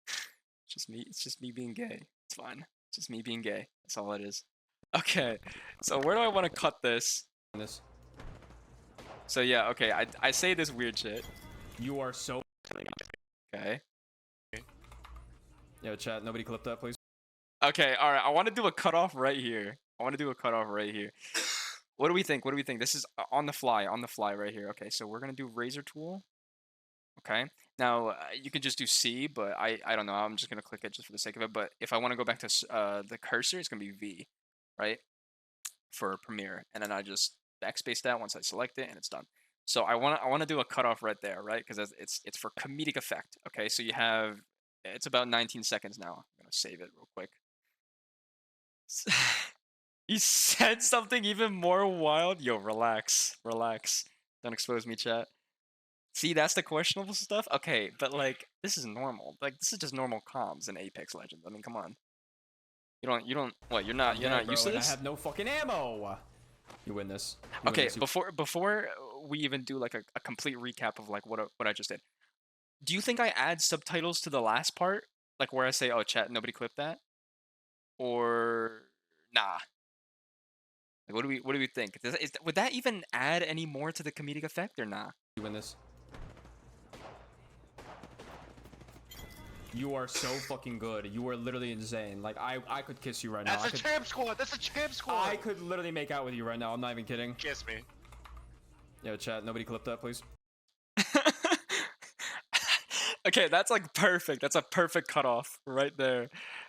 It's just me. It's just me being gay. It's fine. It's just me being gay. That's all it is. Okay. So where do I want to cut this? this. So yeah. Okay. I say this weird shit. You are so. Okay. Yo, chat. Nobody clip that, please. Okay. All right. I want to do a cutoff right here. What do we think? What do we think? This is on the fly right here. Okay, so we're gonna do razor tool. Okay, now you can just do C, but I don't know. I'm just gonna click it just for the sake of it. But if I want to go back to the cursor, it's gonna be V, right, for Premiere, and then I just backspace that once I select it, and it's done. So I wanna do a cutoff right there, right, because it's for comedic effect. Okay, so it's about 19 seconds now. I'm gonna save it real quick. He said something even more wild. Yo, relax. Relax. Don't expose me, chat. See, that's the questionable stuff? Okay, but like, this is normal. Like, this is just normal comms in Apex Legends. I mean, come on. What, you're not used to and this? I have no fucking ammo. You win this. You Okay, win this. before we even do like a complete recap of like what I just did, do you think I add subtitles to the last part? Like where I say, oh, chat, nobody clipped that? Or nah? Like, what do we think? Would that even add any more to the comedic effect or not? You win this. You are so fucking good. You are literally insane. Like, I could kiss you right now. That's a champ squad. That's a champ squad. I could literally make out with you right now. I'm not even kidding. Kiss me. Yo, chat. Nobody clip that, please. Okay, that's like perfect. That's a perfect cutoff right there.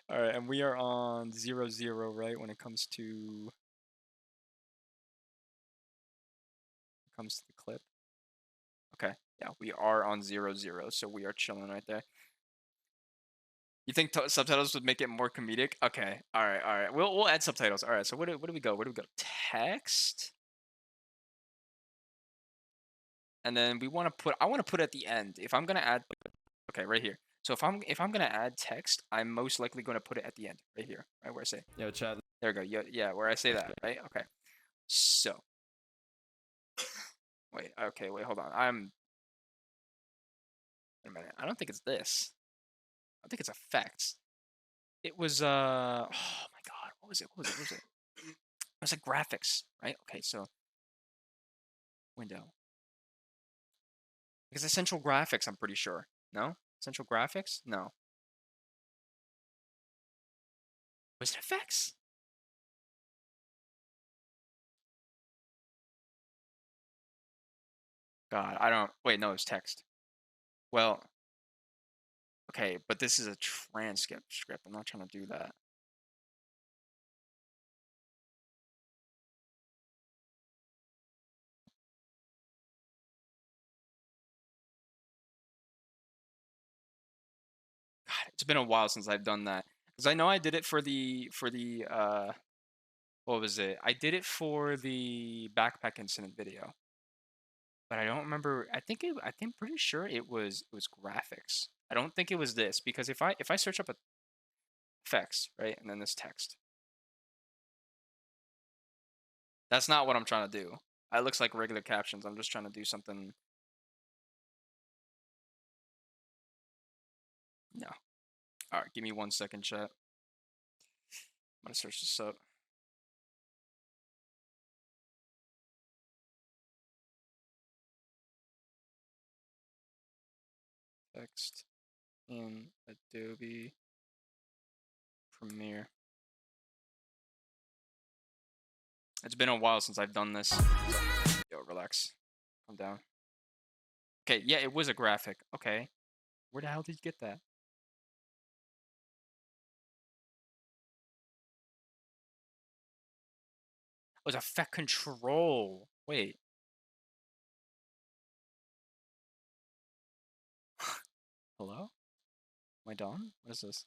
All right, and we are on 0-0, right? When it comes to the clip. Okay, yeah, we are on 0-0, so we are chilling right there. You think subtitles would make it more comedic? Okay. All right. All right. We'll add subtitles. All right. So where do we go? Where do we go? Text. And then we want to put. I want to put at the end. If I'm gonna add. Okay, right here. So if I'm gonna add text, I'm most likely gonna put it at the end, right here, right where I say. Yo, chat. There we go. Yeah, yeah, where I say that, right? Okay. So. Wait. Okay. Wait. Hold on. Wait a minute. I don't think it's this. I think it's effects. It was. Oh my God. What was it? What was it? What was it? It was like graphics, right? Okay. So. Window. Because essential graphics, I'm pretty sure. No? Essential graphics? No. Was it effects? God, I don't. Wait, no, it's text. Well, okay, but this is a transcript script. I'm not trying to do that. God, it's been a while since I've done that. Because I know I did it for the what was it? I did it for the backpack incident video. But I don't remember. I think pretty sure it was graphics. I don't think it was this because if I search up effects, right, and then this text. That's not what I'm trying to do. It looks like regular captions. I'm just trying to do something. No. All right, give me 1 second, chat. I'm gonna search this up. Text in Adobe Premiere. It's been a while since I've done this. Yo, relax. Calm down. Okay, yeah, it was a graphic. Okay. Where the hell did you get that? It was effect control. Wait. Hello? Am I dumb? What is this?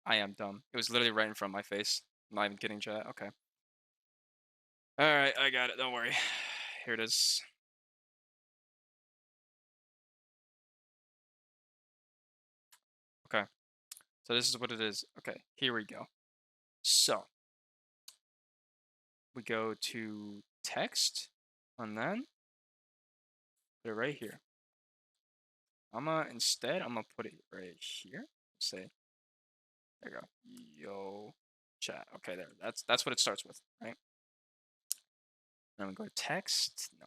I am dumb. It was literally right in front of my face. I'm not even kidding, chat. Okay. Alright, I got it. Don't worry. Here it is. Okay. So this is what it is. Okay, here we go. So we go to text and then put it right here. I'm gonna put it right here. Say, there you go. Yo, chat. Okay, there. That's what it starts with, right? Then we go to text. No.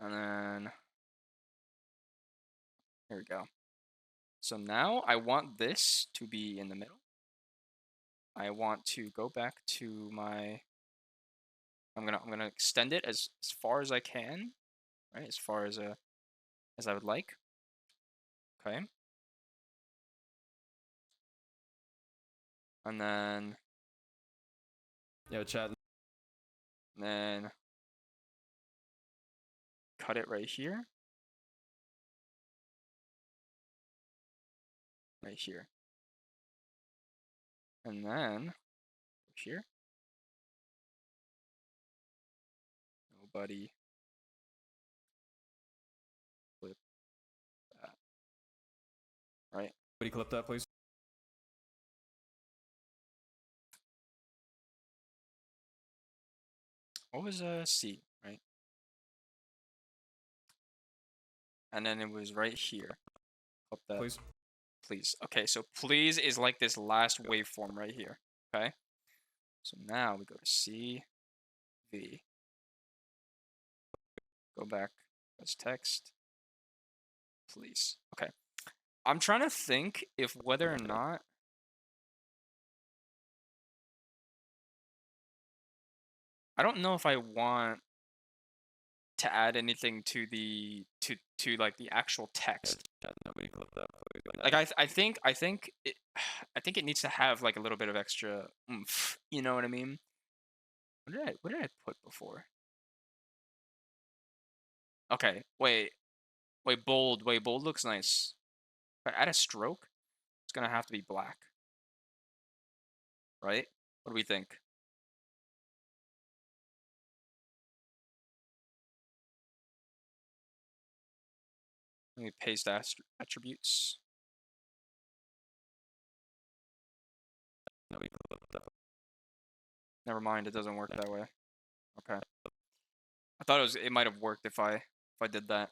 And then here we go. So now I want this to be in the middle. I want to go back to my. I'm gonna extend it as far as I can, right? As far as I would like. Okay. And then Yo, chat. Cut it right here. Right here. And then here. Nobody clip that. Right? Somebody clip that, please. What was C, right? And then it was right here. Clip that. Please. Please. Okay, so please is like this last waveform right here. Okay? So now we go to C, V. Go back. That's text. Please. Okay. I'm trying to think if whether or not. I don't know if I want to add anything to the to like the actual text. Nobody clip that. Like I think it I think it needs to have like a little bit of extra oomph. You know what I mean? What did I put before? Okay, wait, bold looks nice. If I add a stroke, gonna have to be black. Right? What do we think? Let me paste attributes. No, we clipped that. Never mind, it doesn't work that way. Okay. I thought it might have worked if I did that.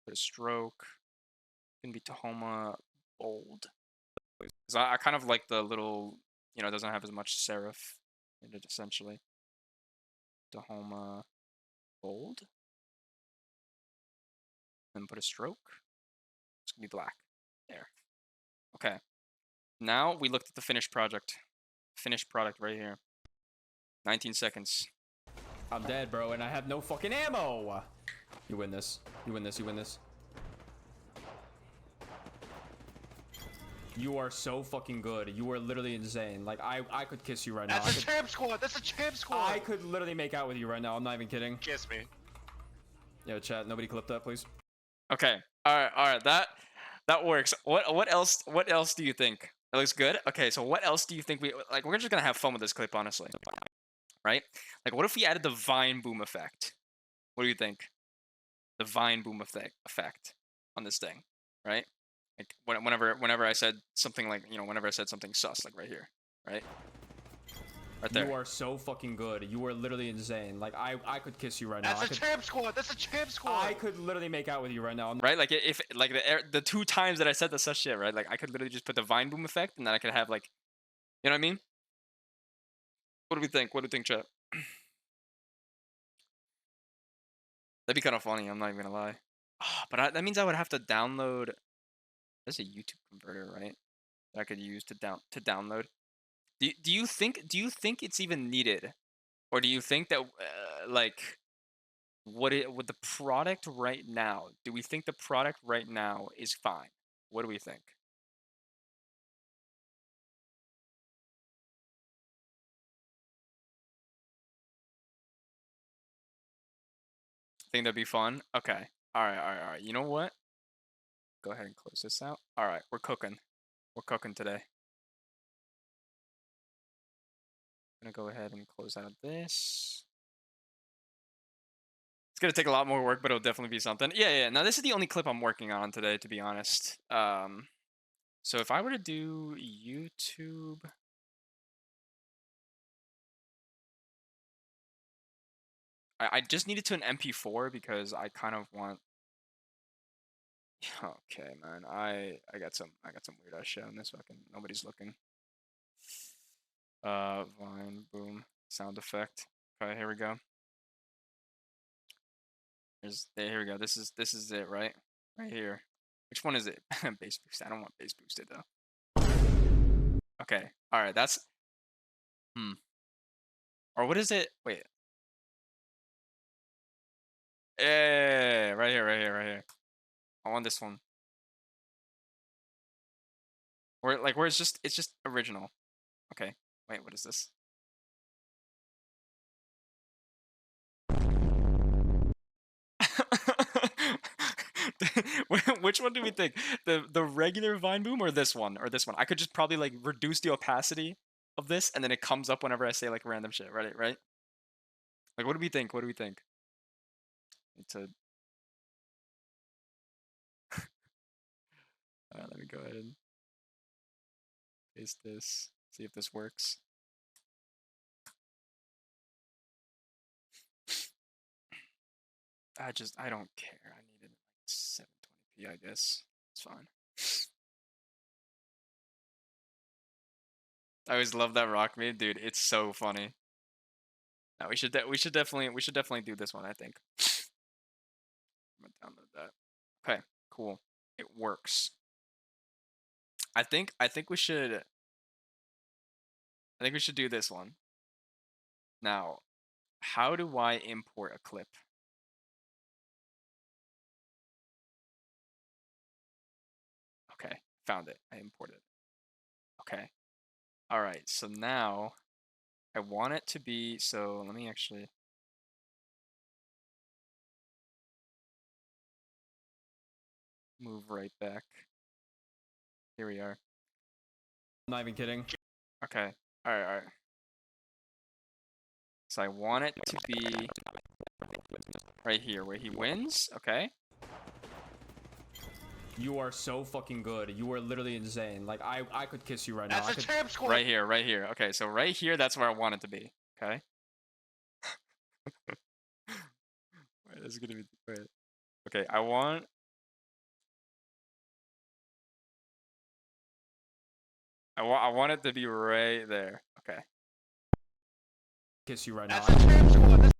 Put a stroke. Can be Tahoma bold. 'Cause I kind of like the little, you know, it doesn't have as much serif in it essentially. Tahoma bold. Then put a stroke. It's gonna be black. There. Okay. Now we looked at the finished project. Finished product right here. 19 seconds. I'm dead, bro, and I have no fucking ammo. You win this. You win this. You win this. You are so fucking good. You are literally insane. Like, I could kiss you right now. That's a champ squad. That's a champ squad. I could literally make out with you right now. I'm not even kidding. Kiss me. Yo, chat, nobody clip that, please. Okay. All right. That works. What else do you think? It looks good. Okay, so what else do you think like? We're just gonna have fun with this clip, honestly. Right? Like, what if we added the vine boom effect? What do you think? The vine boom effect on this thing, right? Like whenever I said something like, you know, whenever I said something sus, like right here, right? Right there. You are so fucking good. You are literally insane. Like, I could kiss you right now. That's a champ squad. That's a champ squad. I could literally make out with you right now. Right? Like, if like the 2 times that I said the sus shit, right? Like, I could literally just put the vine boom effect, and then I could have, like, you know what I mean? What do we think? What do you think, chat? That'd be kind of funny. I'm not even gonna lie. Oh, but that means I would have to download. There's a YouTube converter, right? That I could use to download. Do you think it's even needed, or do you think that like with the product right now? Do we think the product right now is fine? What do we think? Think that'd be fun? Okay. All right. You know what? Go ahead and close this out. All right, we're cooking. We're cooking today. Gonna go ahead and close out this. It's gonna take a lot more work, but it'll definitely be something. Yeah. Now this is the only clip I'm working on today, to be honest. So if I were to do YouTube, I just need it to an MP4 because I kind of want. Okay, man. I got some weird ass shit on this fucking nobody's looking. Vine boom sound effect. Okay, here we go. Here we go. This is it, right? Right here. Which one is it? Bass boost. I don't want bass boosted though. Okay. All right. That's. Or what is it? Wait. Yeah, right here. I want this one. Where it's just original. Okay. Wait, what is this? Which one do we think? The regular Vine Boom or this one? I could just probably like reduce the opacity of this, and then it comes up whenever I say like random shit, right? Right? Like, what do we think? It's a. Let me go ahead and paste this. See if this works. I don't care. I need it like 720p, I guess. It's fine. I always love that rock meme, dude. It's so funny. No, we should definitely do this one, I think. I'm gonna download that. Okay, cool. It works. I think we should do this one. Now, how do I import a clip? Okay, found it. I imported it. Okay. All right. So now I want it to be, so let me actually. move right back. Here we are. I'm not even kidding. Okay. Alright. So I want it to be right here where he wins. Okay. You are so fucking good. You are literally insane. Like I could kiss you right now. That's a champ squad. Right here. Okay, so right here, that's where I want it to be. Okay. Wait, this is gonna be. Wait. Okay, I want it to be right there. Okay. Kiss you right now. That's a champ squad.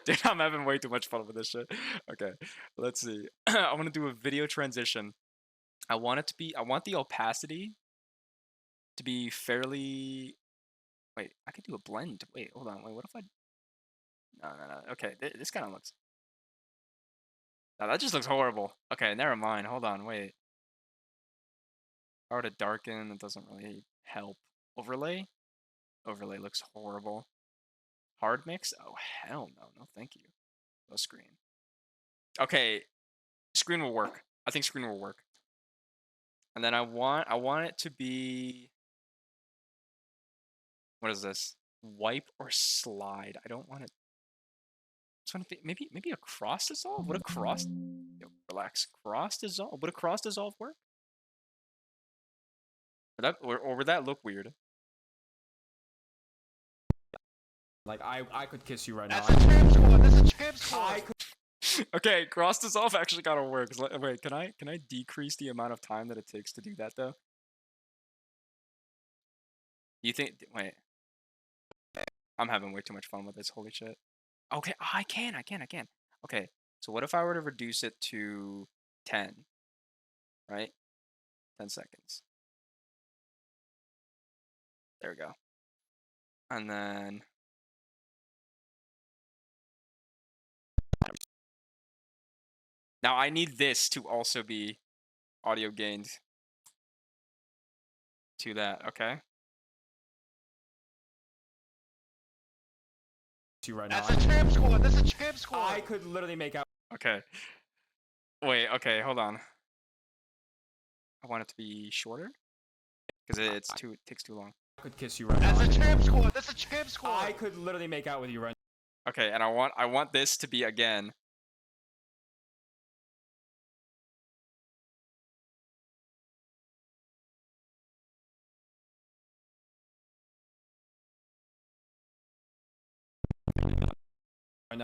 Dude, I'm having way too much fun with this shit. Okay, let's see. I want to do a video transition. I want the opacity to be fairly. Wait, I could do a blend. Wait, hold on. Wait, what if I? No. Okay, this kind of looks. No, that just looks horrible. Okay, never mind. Hold on. Wait. If I were to darken, it doesn't really help. Overlay. Overlay looks horrible. Hard mix? Oh hell no, no thank you. No screen. Okay, screen will work. I think screen will work. And then I want it to be. What is this? Wipe or slide? I don't want it. Just want to be maybe a cross dissolve. Would a cross? Yo, relax. Cross dissolve. Would a cross dissolve work? Or would that look weird? Like I could kiss you right now. That's a champ squad. That's a champ squad. Okay, cross dissolve actually gotta work. Wait, can I decrease the amount of time that it takes to do that though? You think? Wait, I'm having way too much fun with this. Holy shit. Okay, I can. Okay, so what if I were to reduce it to 10? Right, 10 seconds. There we go. And then. Now I need this to also be audio gained to that, okay? You right now. That's a champ squad. That's a champ squad. I could literally make out. Okay. Wait, okay, hold on. I want it to be shorter because it takes too long. I could kiss you right now. That's a champ squad. That's a champ squad. I could literally make out with you right Okay, and I want this to be again.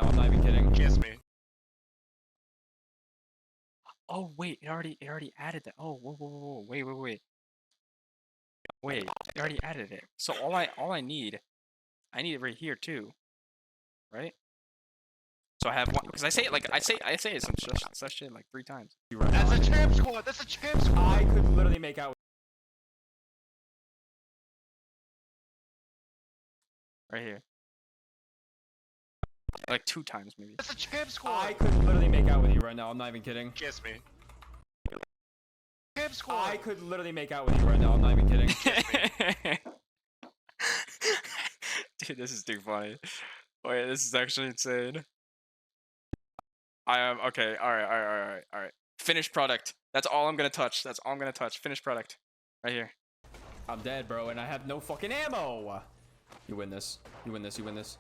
now. I'm not even kidding. Kiss me. Oh wait, it already added that. Oh whoa, wait. Wait, it already added it. So all I need it right here too, right? So I have one because I say it some such shit like 3 times. You right now. That's a champ squad. That's a champ squad. I could literally make out. Right here. Like 2 times maybe. That's a champ squad. I could literally make out with you right now. I'm not even kidding. Kiss me. Champ squad. I could literally make out with you right now. I'm not even kidding. Dude, this is too funny. Wait, this is actually insane. I am okay. All right. Finished product. That's all I'm gonna touch. Finished product. Right here. I'm dead, bro, and I have no fucking ammo. You win this. You win this.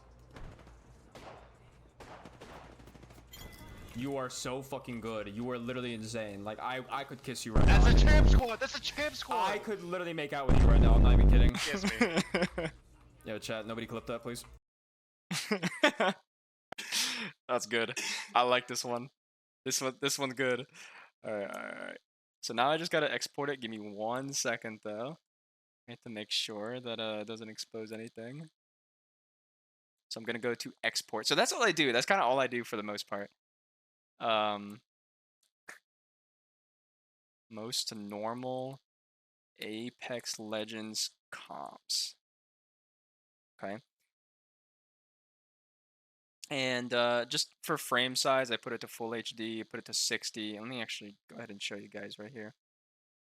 You are so fucking good. You are literally insane. Like I could kiss you right now. That's a champ squad. That's a champ squad. I could literally make out with you right now. I'm not even kidding. Kiss me. Yo, chat. Nobody clip that, please. That's good. I like this one. This one's good. All right. So now I just gotta export it. Give me 1 second though. I have to make sure that it doesn't expose anything. So I'm gonna go to export. So that's all I do. That's kind of all I do for the most part. Most normal Apex Legends comps. Okay. And just for frame size, I put it to full HD, put it to 60. Let me actually go ahead and show you guys right here.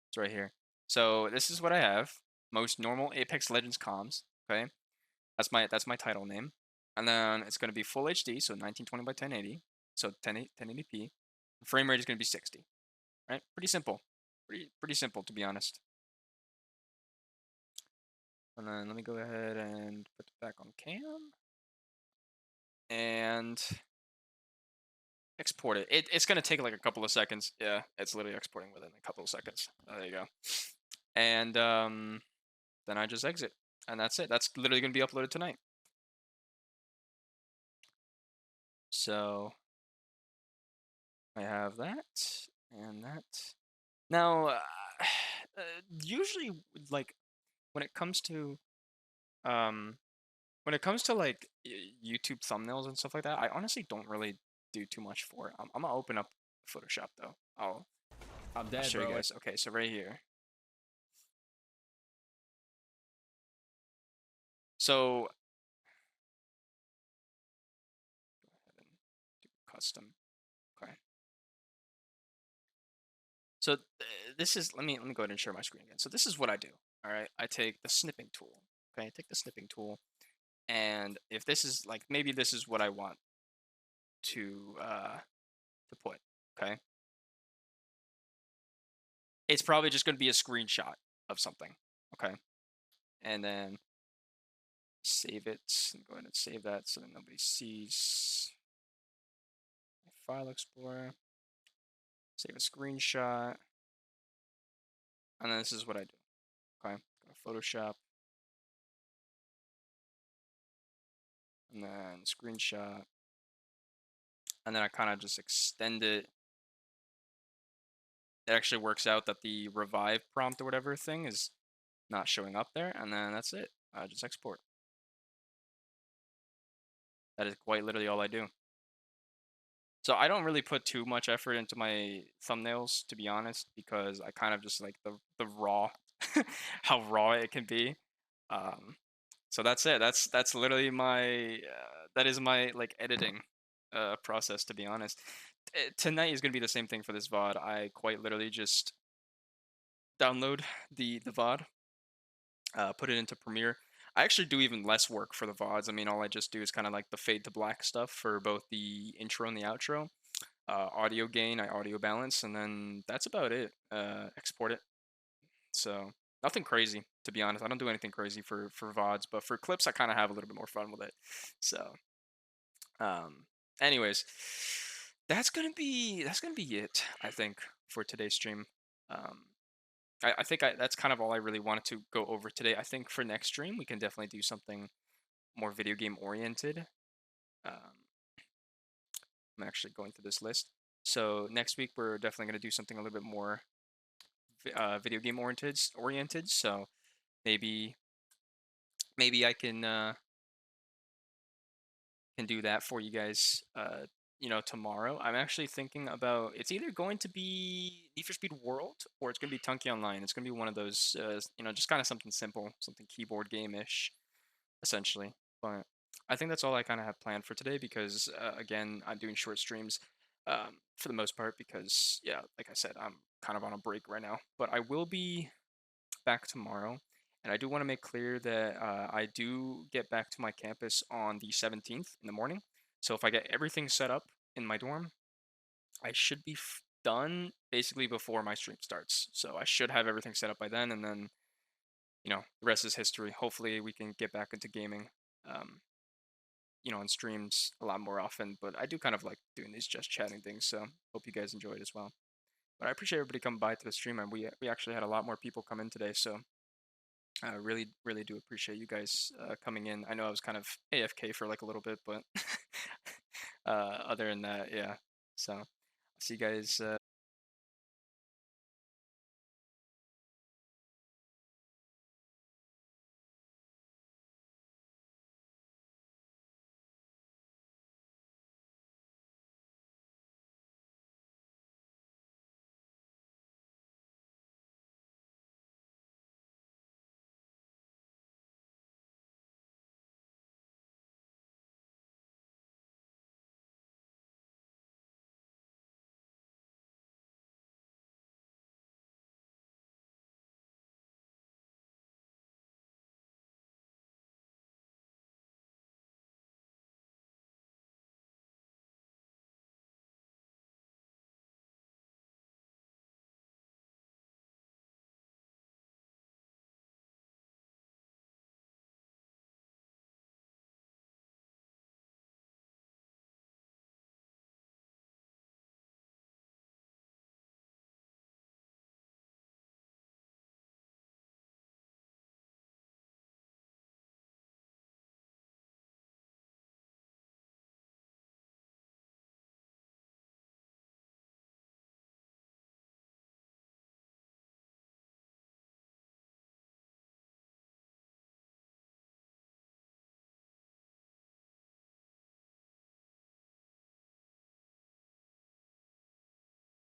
It's right here. So this is what I have. Most normal Apex Legends comms. Okay. That's my title name. and then it's going to be full HD, so 1920 by 1080, so 1080p. The frame rate is going to be 60, right? Pretty simple, pretty simple to be honest. And then let me go ahead and put it back on cam and export it. It's going to take like a couple of seconds. Yeah, it's literally exporting within a couple of seconds. There you go. And then I just exit, and that's it. That's literally going to be uploaded tonight. So I have that and that. Now, usually, like when it comes to like YouTube thumbnails and stuff like that, I honestly don't really do too much for it. I'm gonna open up Photoshop though. I'll dead, show bro. you guys. Okay, so right here. So go ahead and do custom. Okay. So this is let me go ahead and share my screen again. So this is what I do. All right, I take the snipping tool. Okay, I take the snipping tool, and if this is like maybe this is what I want to put. Okay, it's probably just going to be a screenshot of something. Okay, and then save it. And go ahead and save that so that nobody sees my file explorer. Save a screenshot, and then this is what I do. Okay, go to Photoshop, and then screenshot, and then I kind of just extend it. It actually works out that the revive prompt or whatever thing is not showing up there, and then that's it. I just export. That is quite literally all I do. So I don't really put too much effort into my thumbnails, to be honest, because I kind of just like the raw, how raw it can be. So that's it. That's literally my that is my like editing process, to be honest. Tonight is gonna be the same thing for this VOD. I quite literally just download the VOD, put it into Premiere. I actually do even less work for the VODs. I mean, all I just do is kind of like the fade to black stuff for both the intro and the outro. Audio gain, I audio balance, and then that's about it. Export it. So nothing crazy, to be honest. I don't do anything crazy for VODs, but for clips, I kind of have a little bit more fun with it. So, anyways, that's gonna be it, I think, for today's stream. I think that's kind of all I really wanted to go over today. I think for next stream, we can definitely do something more video game oriented. I'm actually going through this list. So next week, we're definitely going to do something a little bit more video game oriented. So maybe I can do that for you guys. Tomorrow. I'm actually thinking about it's either going to be Need for Speed World or it's going to be Tunky Online. It's going to be one of those, just kind of something simple, something keyboard game-ish, essentially. But I think that's all I kind of have planned for today because, again, I'm doing short streams for the most part because, yeah, like I said, I'm kind of on a break right now. But I will be back tomorrow. And I do want to make clear that I do get back to my campus on the 17th in the morning. So if I get everything set up in my dorm, I should be done basically before my stream starts. So I should have everything set up by then, and then, the rest is history. Hopefully we can get back into gaming, on streams a lot more often. But I do kind of like doing these just chatting things, so hope you guys enjoy it as well. But I appreciate everybody coming by to the stream, and we actually had a lot more people come in today, so I really, really do appreciate you guys coming in. I know I was kind of AFK for like a little bit, but other than that, yeah. So I'll see you guys